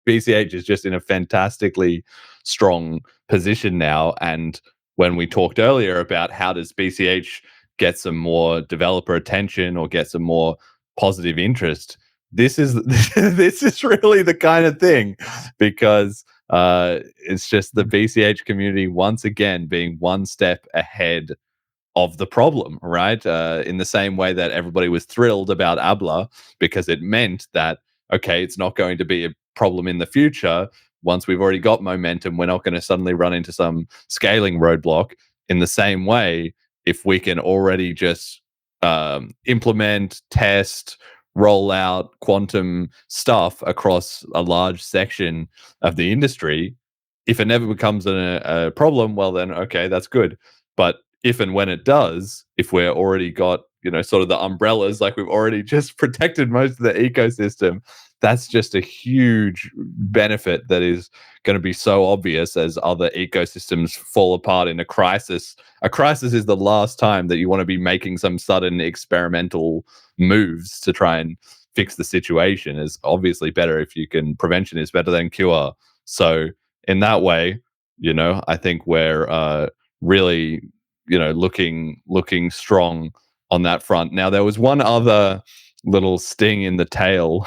BCH is just in a fantastically strong position now. And when we talked earlier about how does BCH get some more developer attention or get some more positive interest, this is this is really the kind of thing, because it's just the BCH community once again being one step ahead of the problem, right? In the same way that everybody was thrilled about Abla because it meant that, okay, it's not going to be a problem in the future. Once we've already got momentum, we're not going to suddenly run into some scaling roadblock. In the same way, if we can already just implement, test, roll out quantum stuff across a large section of the industry, if it never becomes a problem, well, then, okay, that's good. But if and when it does, if we're already got, sort of the umbrellas, like we've already just protected most of the ecosystem, that's just a huge benefit that is going to be so obvious as other ecosystems fall apart in a crisis. A crisis is the last time that you want to be making some sudden experimental moves to try and fix the situation. Is obviously better if you can. Prevention is better than cure. So in that way, I think we're really, looking strong on that front. Now, there was one other little sting in the tail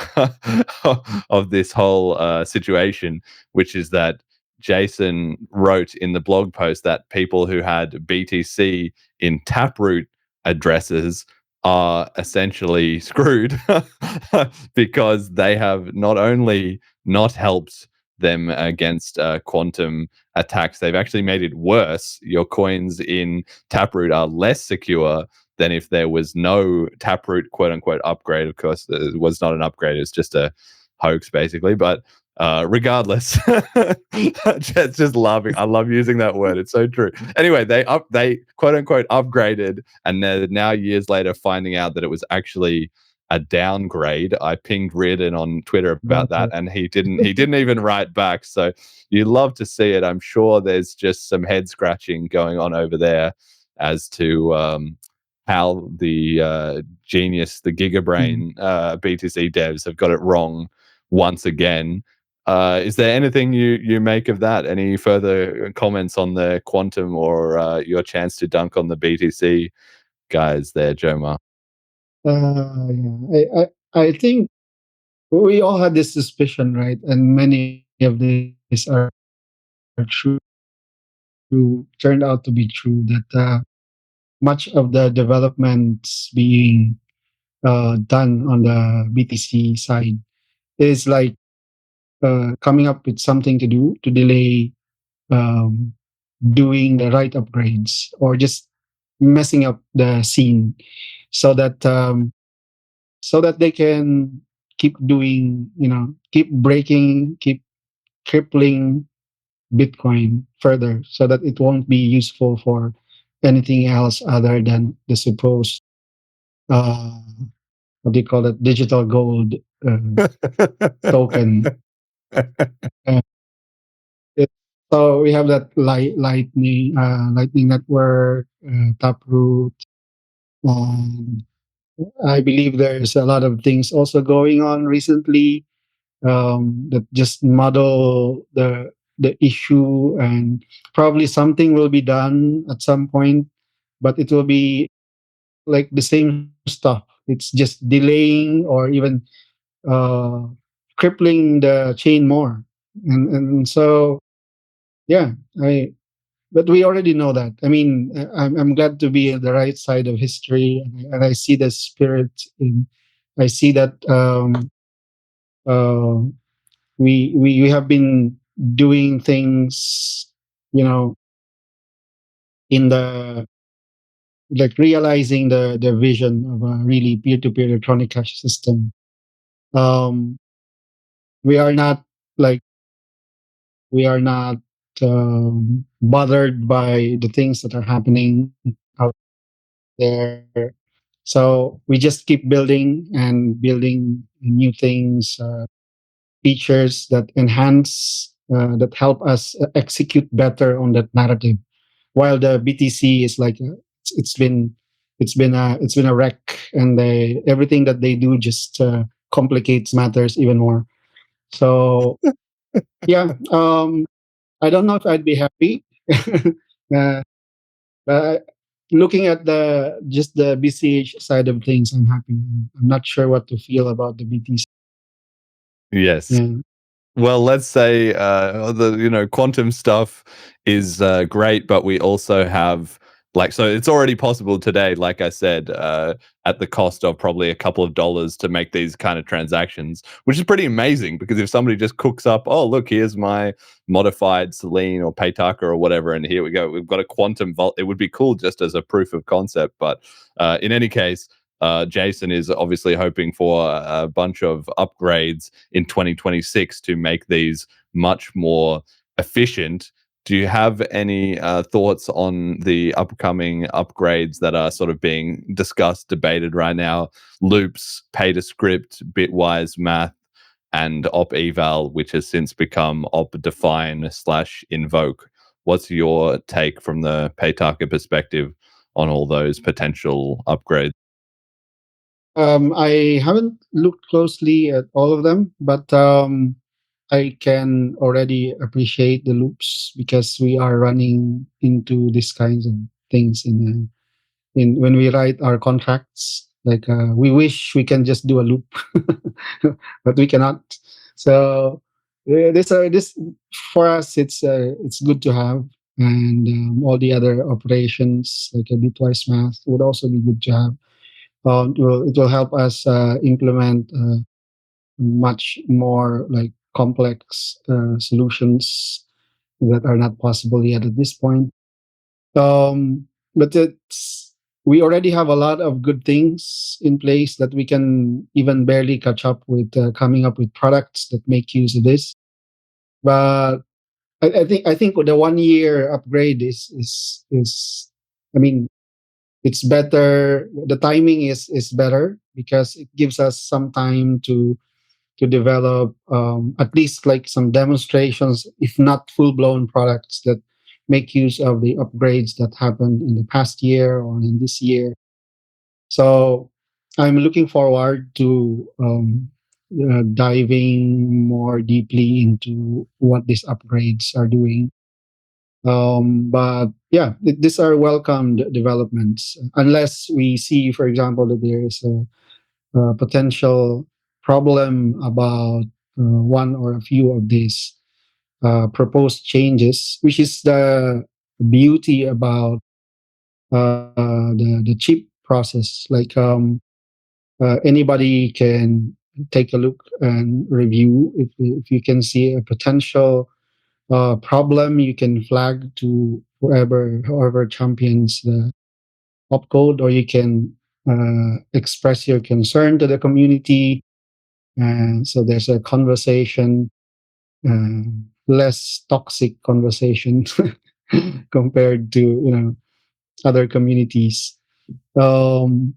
of this whole situation, which is that Jason wrote in the blog post that people who had BTC in Taproot addresses are essentially screwed because they have not only not helped them against quantum attacks, they've actually made it worse. Your coins in Taproot are less secure than if there was no Taproot quote unquote upgrade. Of course, it was not an upgrade, it's just a hoax basically. But regardless, just laughing. I love using that word. It's so true. Anyway, they quote unquote upgraded, and they're now years later finding out that it was actually a downgrade. I pinged Reardon on Twitter about that, and he didn't even write back. So you love to see it. I'm sure there's just some head scratching going on over there as to how the genius, the gigabrain BTC devs have got it wrong once again. Is there anything you make of that? Any further comments on the quantum or your chance to dunk on the BTC guys there, Joemar? Yeah. I think we all had this suspicion, right? And many of these are true. Turned out to be true. That much of the developments being done on the BTC side is like coming up with something to do to delay um, doing the right upgrades, or just messing up the scene so that they can keep doing, keep breaking, keep crippling Bitcoin further, so that it won't be useful for anything else other than the supposed what do you call it, digital gold token. Uh, so we have that lightning network, Taproot. Um, I believe there's a lot of things also going on recently that just muddle the issue, and probably something will be done at some point, but it will be like the same stuff. It's just delaying or even uh, crippling the chain more, and so yeah, but we already know that. I mean, I'm glad to be on the right side of history, and I see the spirit in. I see that uh, we have been doing things, in the like realizing the vision of a really peer-to-peer electronic cash system. Um, we are not like we are not bothered by the things that are happening out there. So we just keep building and building new things, features that enhance, that help us execute better on that narrative. While the BTC is like it's been a wreck, and everything that they do just complicates matters even more. So yeah, I don't know if I'd be happy. uh, but looking at the BCH side of things, I'm happy. I'm not sure what to feel about the BTC. Yes. Yeah. Well, let's say the quantum stuff is great, but we also have so it's already possible today, like I said, at the cost of probably a couple of dollars to make these kind of transactions, which is pretty amazing because if somebody just cooks up, oh look, here's my modified Selene or Paytaca or whatever, and here we go, we've got a quantum vault. It would be cool just as a proof of concept, but in any case. Jason is obviously hoping for a bunch of upgrades in 2026 to make these much more efficient. Do you have any thoughts on the upcoming upgrades that are sort of being discussed, debated right now? Loops, pay to script, bitwise math, and op eval, which has since become op define / invoke. What's your take from the Paytaka perspective on all those potential upgrades? I haven't looked closely at all of them, but I can already appreciate the loops because we are running into these kinds of things in when we write our contracts. Like we wish we can just do a loop, but we cannot. So this for us. It's good to have, and all the other operations like a bitwise math would also be good to have. It will help us implement much more like complex solutions that are not possible yet at this point. But we already have a lot of good things in place that we can even barely catch up with, coming up with products that make use of this. But I think the 1 year upgrade is I mean, it's better. The timing is better because it gives us some time to develop at least like some demonstrations, if not full blown products that make use of the upgrades that happened in the past year or in this year. So I'm looking forward to diving more deeply into what these upgrades are doing. But yeah, these are welcomed developments, unless we see, for example, that there is a potential problem about one or a few of these proposed changes, which is the beauty about the chip process. Like anybody can take a look and review if you can see a potential problem, you can flag to whoever champions the opcode, or you can express your concern to the community. So there's a conversation, uh, less toxic conversation compared to other communities. Um,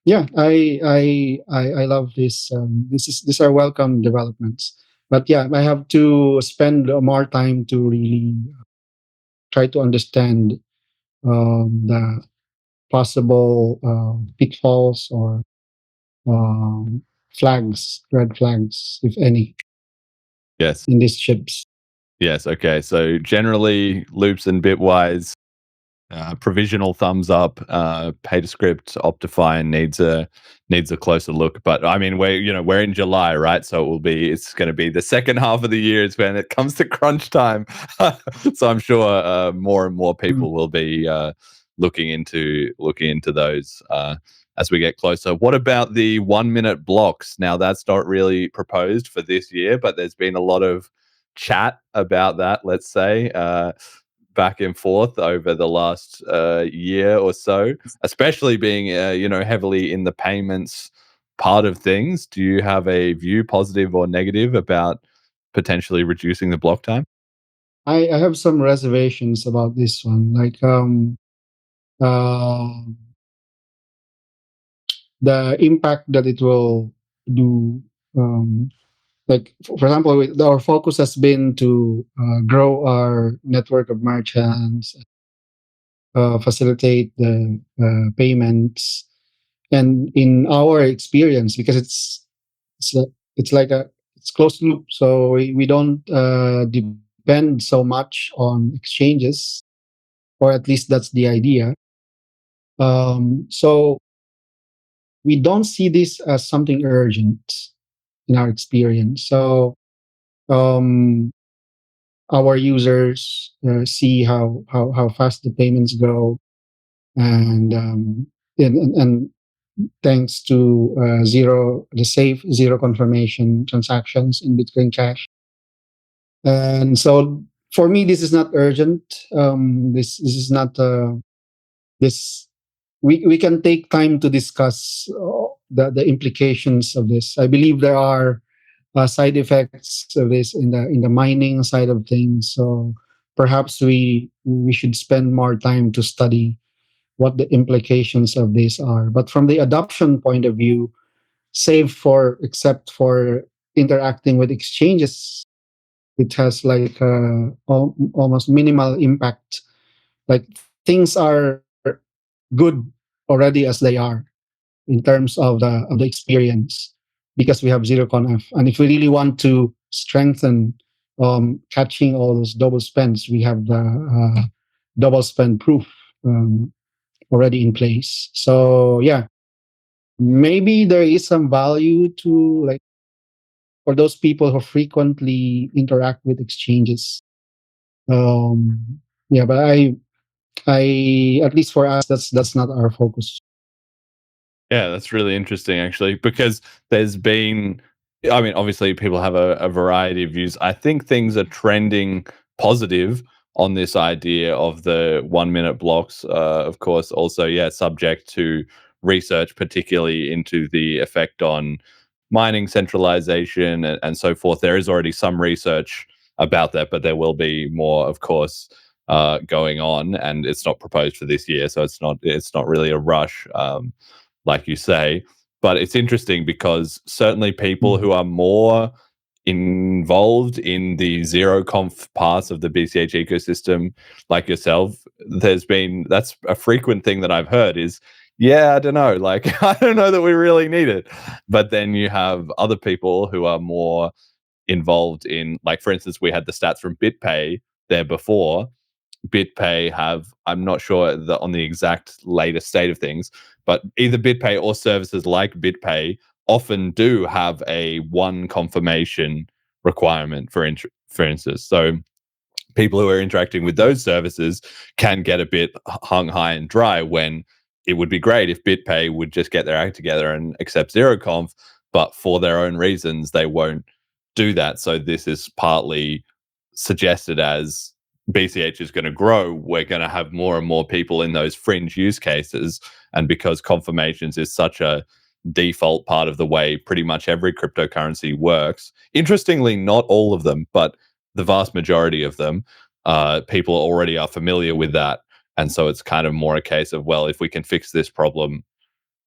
yeah, I love this. These are welcome developments. But yeah, I have to spend more time to really try to understand the possible pitfalls or um, red flags, if any, Yes. in these chips. Yes. Okay. So generally, loops and bitwise, provisional thumbs up. Pay to script, Optifine needs a closer look. But I mean, we're in July, right? So it's going to be the second half of the year is when it comes to crunch time. So I'm sure more and more people will be looking into those. As we get closer. What about the 1 minute blocks? Now, that's not really proposed for this year, but there's been a lot of chat about that, let's say, back and forth over the last year or so, especially being, heavily in the payments part of things. Do you have a view, positive or negative, about potentially reducing the block time? I have some reservations about this one. Like uh, the impact that it will do. Um, like for example, our focus has been to grow our network of merchants, facilitate the payments, and in our experience, because it's a, it's like a it's closed loop, so we don't depend so much on exchanges, or at least that's the idea. So we don't see this as something urgent in our experience. So um, our users see how fast the payments go, and and thanks to the safe zero confirmation transactions in Bitcoin Cash. And so for me, this is not urgent. This is not this. We can take time to discuss the implications of this. I believe there are side effects of this in the mining side of things. So perhaps we should spend more time to study what the implications of this are. But from the adoption point of view, except for interacting with exchanges, it has like almost minimal impact. Like things are good already as they are in terms of the experience, because we have zero conf. And if we really want to strengthen catching all those double spends, we have the double spend proof already in place. So yeah, maybe there is some value to, like, for those people who frequently interact with exchanges. Yeah, but I at least for us, that's not our focus. Yeah, that's really interesting, actually, because there's been, I mean, obviously people have a variety of views. I think things are trending positive on this idea of the 1 minute blocks. Of course, also, yeah, subject to research, particularly into the effect on mining centralization and so forth. There is already some research about that, but there will be more, of course, going on, and it's not proposed for this year, so it's not really a rush. Like you say. But it's interesting because certainly people who are more involved in the zero conf parts of the BCH ecosystem, like yourself, that's a frequent thing that I've heard is, yeah, I don't know, like, I don't know that we really need it. But then you have other people who are more involved in, like, for instance, we had the stats from BitPay there before. BitPay have, I'm not sure on the exact latest state of things, but either BitPay or services like BitPay often do have a one confirmation requirement for instance. So people who are interacting with those services can get a bit hung high and dry, when it would be great if BitPay would just get their act together and accept zero conf, but for their own reasons they won't do that. So this is partly suggested as BCH is going to grow, we're going to have more and more people in those fringe use cases. And because confirmations is such a default part of the way pretty much every cryptocurrency works, interestingly, not all of them, but the vast majority of them, people already are familiar with that. And so it's kind of more a case of, well, if we can fix this problem,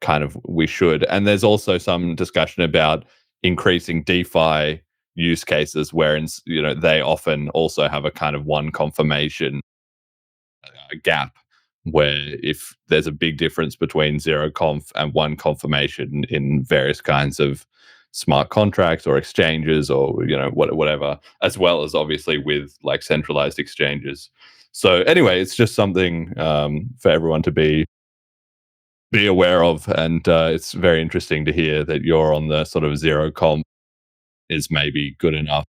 kind of we should. And there's also some discussion about increasing DeFi use cases, wherein they often also have a kind of one confirmation gap, where if there's a big difference between zero conf and one confirmation in various kinds of smart contracts or exchanges, or whatever, as well as obviously with like centralized exchanges. So anyway, it's just something for everyone to be aware of, and it's very interesting to hear that you're on the sort of zero conf is maybe good enough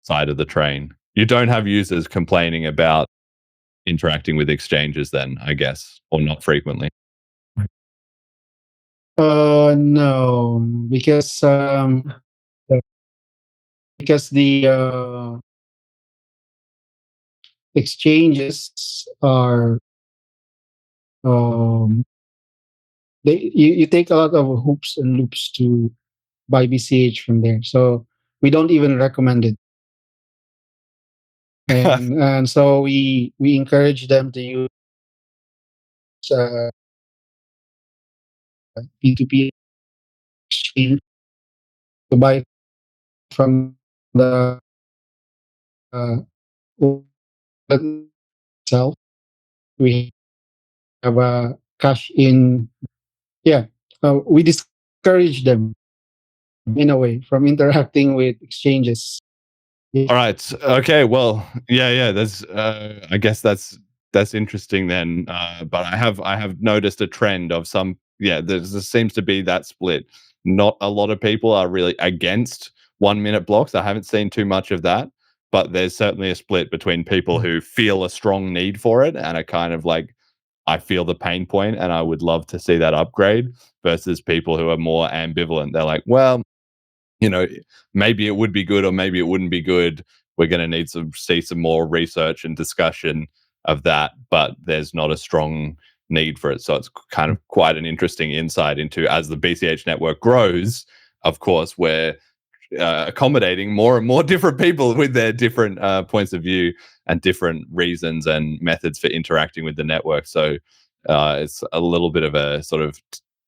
side of the train. You don't have users complaining about interacting with exchanges then, I guess, or not frequently. No, because the exchanges are um, you take a lot of hoops and loops to buy BCH from there. So we don't even recommend it. And so we encourage them to use uh, P2P exchange to buy from the wallet itself. We have a cash in. Yeah, we discourage them in a way from interacting with exchanges. All right. Okay. Well, yeah. That's. I guess that's interesting then. But I have noticed a trend of some. Yeah, there seems to be that split. Not a lot of people are really against 1 minute blocks. I haven't seen too much of that, but there's certainly a split between people who feel a strong need for it and are kind of like, I feel the pain point and I would love to see that upgrade, versus people who are more ambivalent. They're like, well, you know, maybe it would be good or maybe it wouldn't be good. We're going to need to see some more research and discussion of that, but there's not a strong need for it. So it's kind of quite an interesting insight into, as the BCH network grows, of course, we're accommodating more and more different people with their different points of view and different reasons and methods for interacting with the network. So it's a little bit of a sort of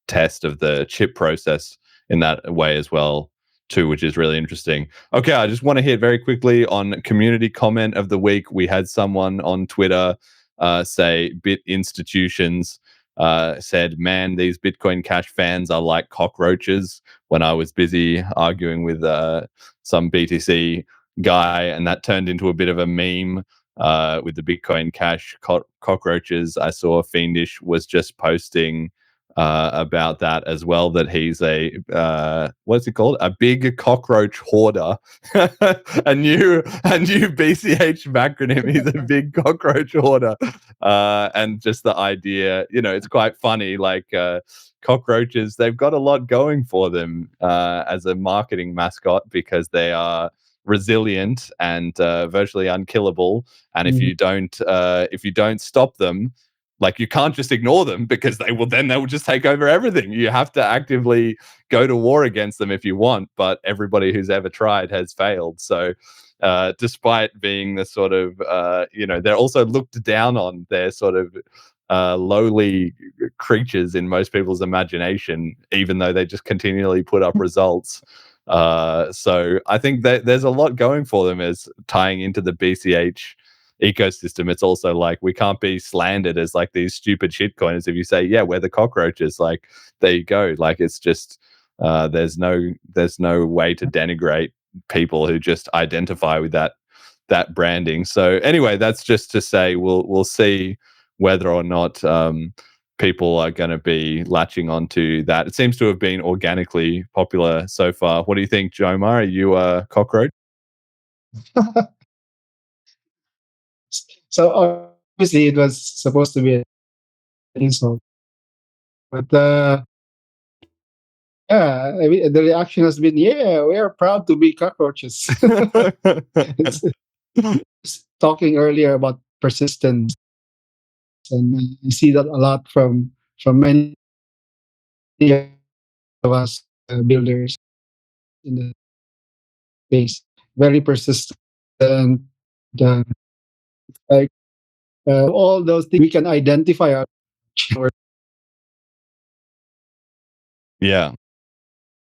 test of the chip process in that way as well too, which is really interesting. Okay, I just want to hit very quickly on community comment of the week. We had someone on Twitter say Bit Institutions said, man, these Bitcoin Cash fans are like cockroaches, when I was busy arguing with some BTC guy, and that turned into a bit of a meme with the Bitcoin Cash cockroaches. I saw Fiendish was just posting about that as well, that he's a what's it called, a big cockroach hoarder. a new BCH acronym. He's a big cockroach hoarder. And just the idea, it's quite funny, like cockroaches, they've got a lot going for them as a marketing mascot, because they are resilient and virtually unkillable, and if you don't stop them, like, you can't just ignore them, because they will just take over everything. You have to actively go to war against them if you want, but everybody who's ever tried has failed. So despite being the sort of they're also looked down on. They're sort of lowly creatures in most people's imagination, even though they just continually put up results. So I think that there's a lot going for them as tying into the BCH ecosystem. It's also like, we can't be slandered as like these stupid shitcoiners if you say, yeah, we're the cockroaches. Like, there you go. Like, it's just there's no way to denigrate people who just identify with that branding. So anyway, that's just to say we'll see whether or not people are going to be latching onto that. It seems to have been organically popular so far. What do you think, Joemar? Are you a cockroach? So obviously it was supposed to be an insult, but yeah, I mean, the reaction has been, yeah, we are proud to be cockroaches. It's talking earlier about persistence, and I see that a lot from many of us builders in the space. Very persistent, uh, like all those things we can identify our. Yeah.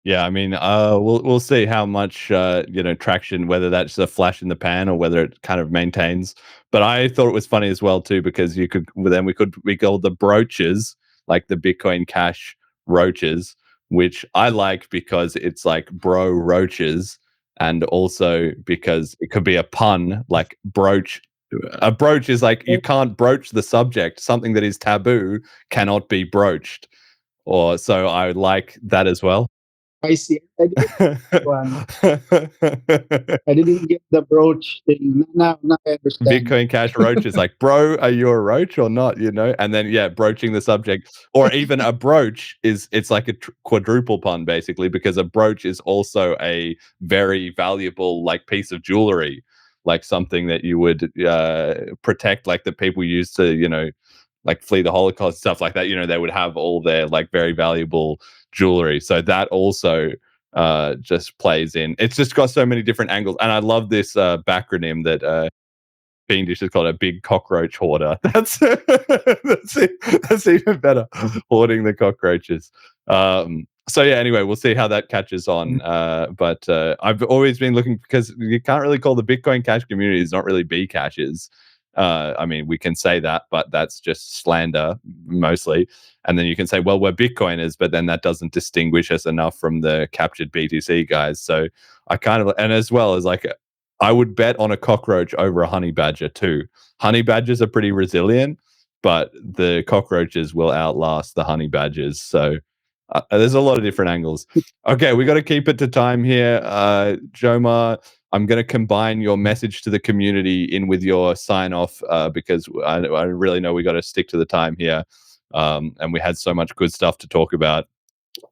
Yeah, I mean, we'll see how much traction, whether that's a flash in the pan or whether it kind of maintains. But I thought it was funny as well too, because we call the brooches, like the Bitcoin Cash roaches, which I like because it's like bro roaches, and also because it could be a pun, like broach. A broach is like, you can't broach the subject. Something that is taboo cannot be broached. Or so I like that as well. I see. I didn't get the brooch thing. Now I understand. Bitcoin Cash roach is like, bro, are you a roach or not? And then broaching the subject, or even a brooch it's like a quadruple pun basically, because a brooch is also a very valuable like piece of jewelry, like something that you would protect, like the people used to like flee the Holocaust, stuff like that. They would have all their like very valuable jewelry. So that also just plays in. It's just got so many different angles, and I love this backronym that Fiendish is called a big cockroach hoarder. That's that's even better. Hoarding the cockroaches. So yeah, anyway, we'll see how that catches on. But I've always been looking, because you can't really call the Bitcoin Cash community, it's not really Bcashes. I mean, we can say that, but that's just slander mostly. And then you can say, well, we're Bitcoiners, but then that doesn't distinguish us enough from the captured BTC guys. So I kind of, and as well as like, I would bet on a cockroach over a honey badger too. Honey badgers are pretty resilient, but the cockroaches will outlast the honey badgers. So there's a lot of different angles. Okay, we got to keep it to time here. Joemar, I'm going to combine your message to the community in with your sign off because I really know we got to stick to the time here. And we had so much good stuff to talk about.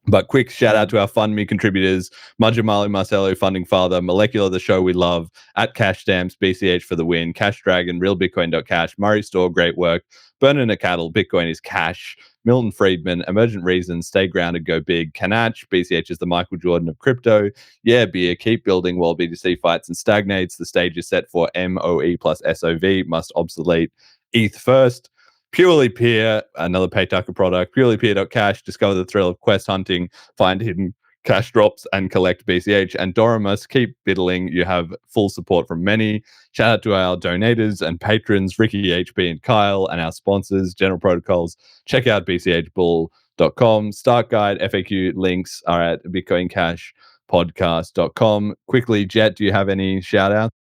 But quick shout out to our FundMe contributors: Majamali Marcelo, Funding Father; Molecular, the show we love; at Cash Stamps, BCH for the win; Cash Dragon, RealBitcoin.cash; Murray Store, great work; Burnin' a Cattle, Bitcoin is cash; Milton Friedman, Emergent Reasons, Stay Grounded, Go Big; Kanach, BCH is the Michael Jordan of crypto; Yeah Beer, keep building while BTC fights and stagnates; the stage is set for MOE plus SOV, must obsolete ETH first; Purely Peer, another Paytaca product; purelypeer.cash, discover the thrill of quest hunting, find hidden cash drops, and collect BCH; and Dorimus, keep biddling, you have full support from many. Shout out to our donators and patrons, Ricky, HB, and Kyle, and our sponsors, General Protocols. Check out bchbull.com. Start guide, FAQ links are at bitcoincashpodcast.com. Quickly, Jet, do you have any shout outs?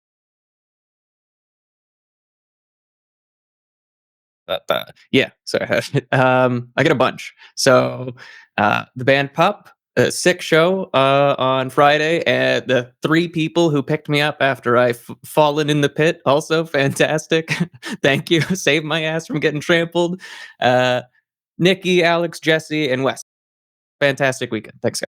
Yeah, sorry. I got a bunch. So the band Pup, a sick show on Friday, and the 3 people who picked me up after I've fallen in the pit, also fantastic. Thank you. Saved my ass from getting trampled. Nikki, Alex, Jesse, and Wes. Fantastic weekend. Thanks, guys.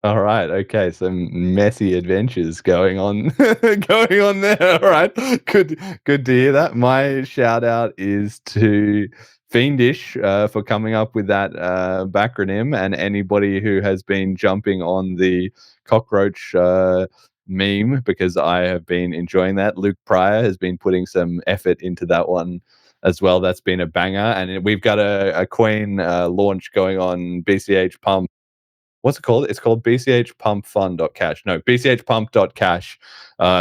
All right. Okay. Some messy adventures going on, going on there. All right. Good to hear that. My shout out is to Fiendish for coming up with that backronym, and anybody who has been jumping on the cockroach meme, because I have been enjoying that. Luke Pryor has been putting some effort into that one as well. That's been a banger. And we've got a coin launch going on, BCH Pump. What's it called? It's called bchpumpfund.cash. No, bchpump.cash.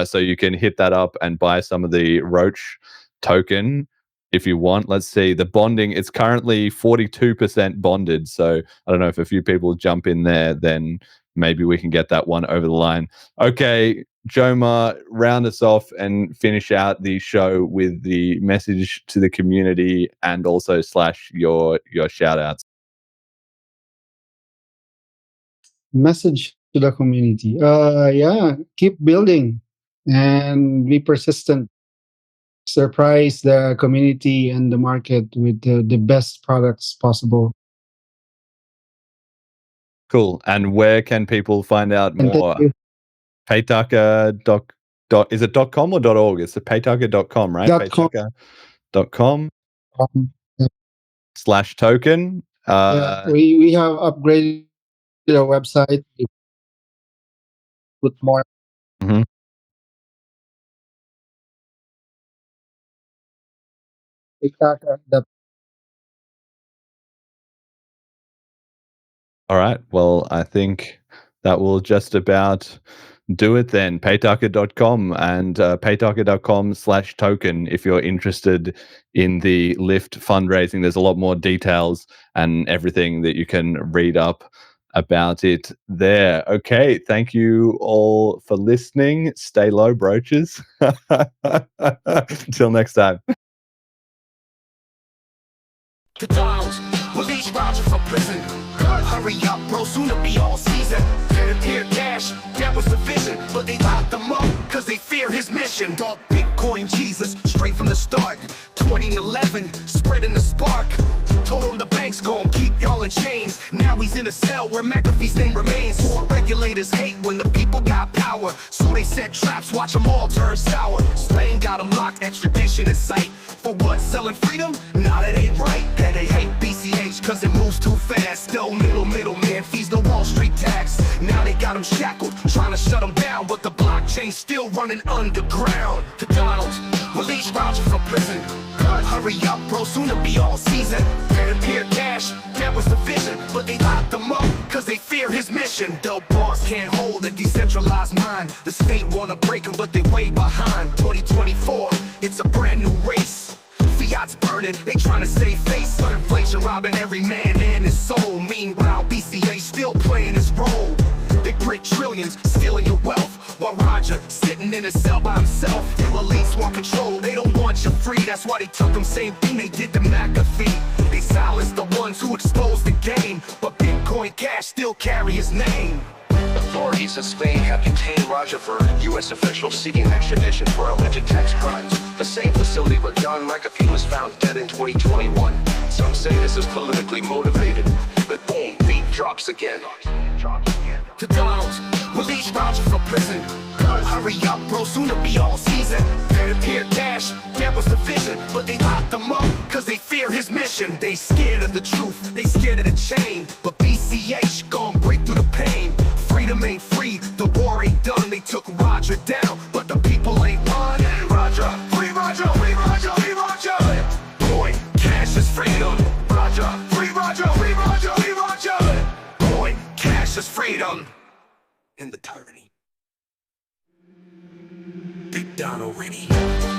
So you can hit that up and buy some of the Roach token if you want. Let's see. The bonding, it's currently 42% bonded. So I don't know if a few people jump in there, then maybe we can get that one over the line. Okay, Joemar, round us off and finish out the show with the message to the community and also / your shout outs. Message to the community. Yeah, keep building and be persistent. Surprise the community and the market with the best products possible. Cool. And where can people find out And more? thank you. Paytaca is it .com or .org? It's the paytaca.com, right? .com. Paytaca.com Yeah, /token. we have upgraded our website. We put more. Mhm. Paytaca. All right. Well, I think that will just about do it then. Paytaca.com and paytaca.com /token if you're interested in the Lift fundraising. There's a lot more details and everything that you can read up about it there. Okay. Thank you all for listening. Stay low, broaches. Till next time. The dogs release Roger from prison. Hurry up, bro, soon to be all season. Here cash, that was the vision. But they locked them up, cause they fear his mission. Dog Bitcoin Jesus, straight from the start. 2011, spreading the spark. Told him the bank's gon' keep y'all in chains. Now he's in a cell where McAfee's name remains. More regulators hate when the people got power. So they set traps, watch them all turn sour. Spain got them locked, extradition in sight. For what, selling freedom? Nah, that ain't right. That they hate BCH cause it moves too fast. No middleman, fees no Wall Street tax. Now they got them shackled, trying to shut them down. But the blockchain's still running underground. To Donald, release Roger from prison. Hurry up, bro, soon to be all season. Here cash, that was the vision. But they locked them up. cause they fear his mission. The boss can't hold a decentralized mind. The state wanna break him, but they way behind. 2024, it's a brand new race. Fiat's burning, they tryna save face. Inflation robbing every man and his soul. Meanwhile, BCA still playing his role. They print trillions, stealing your wealth, while Roger sitting in a cell by himself. The elites want control, they don't want you free. That's why they took them, same thing they did to McAfee. They silenced the ones who exposed the game, but Bitcoin Cash still carry his name. Authorities in Spain have detained Roger for U.S. officials seeking extradition for alleged tax crimes. The same facility where John McAfee was found dead in 2021. Some say this is politically motivated, but boom, beat drops again. To Donald, release Roger from prison. Hurry up, bro, soon it'll be all season. There appear cash, that was the vision, but they locked them up, cause they fear his mission. They scared of the truth, they scared of the chain, but BCH gon' break through the pain. Freedom ain't free, the war ain't done. They took Roger down, but the people ain't won. Roger, free Roger, free Roger, free Roger. Boy, cash is freedom. Roger, free Roger, free Roger, free Roger. Boy, cash is freedom. In the tyranny. Big Don already.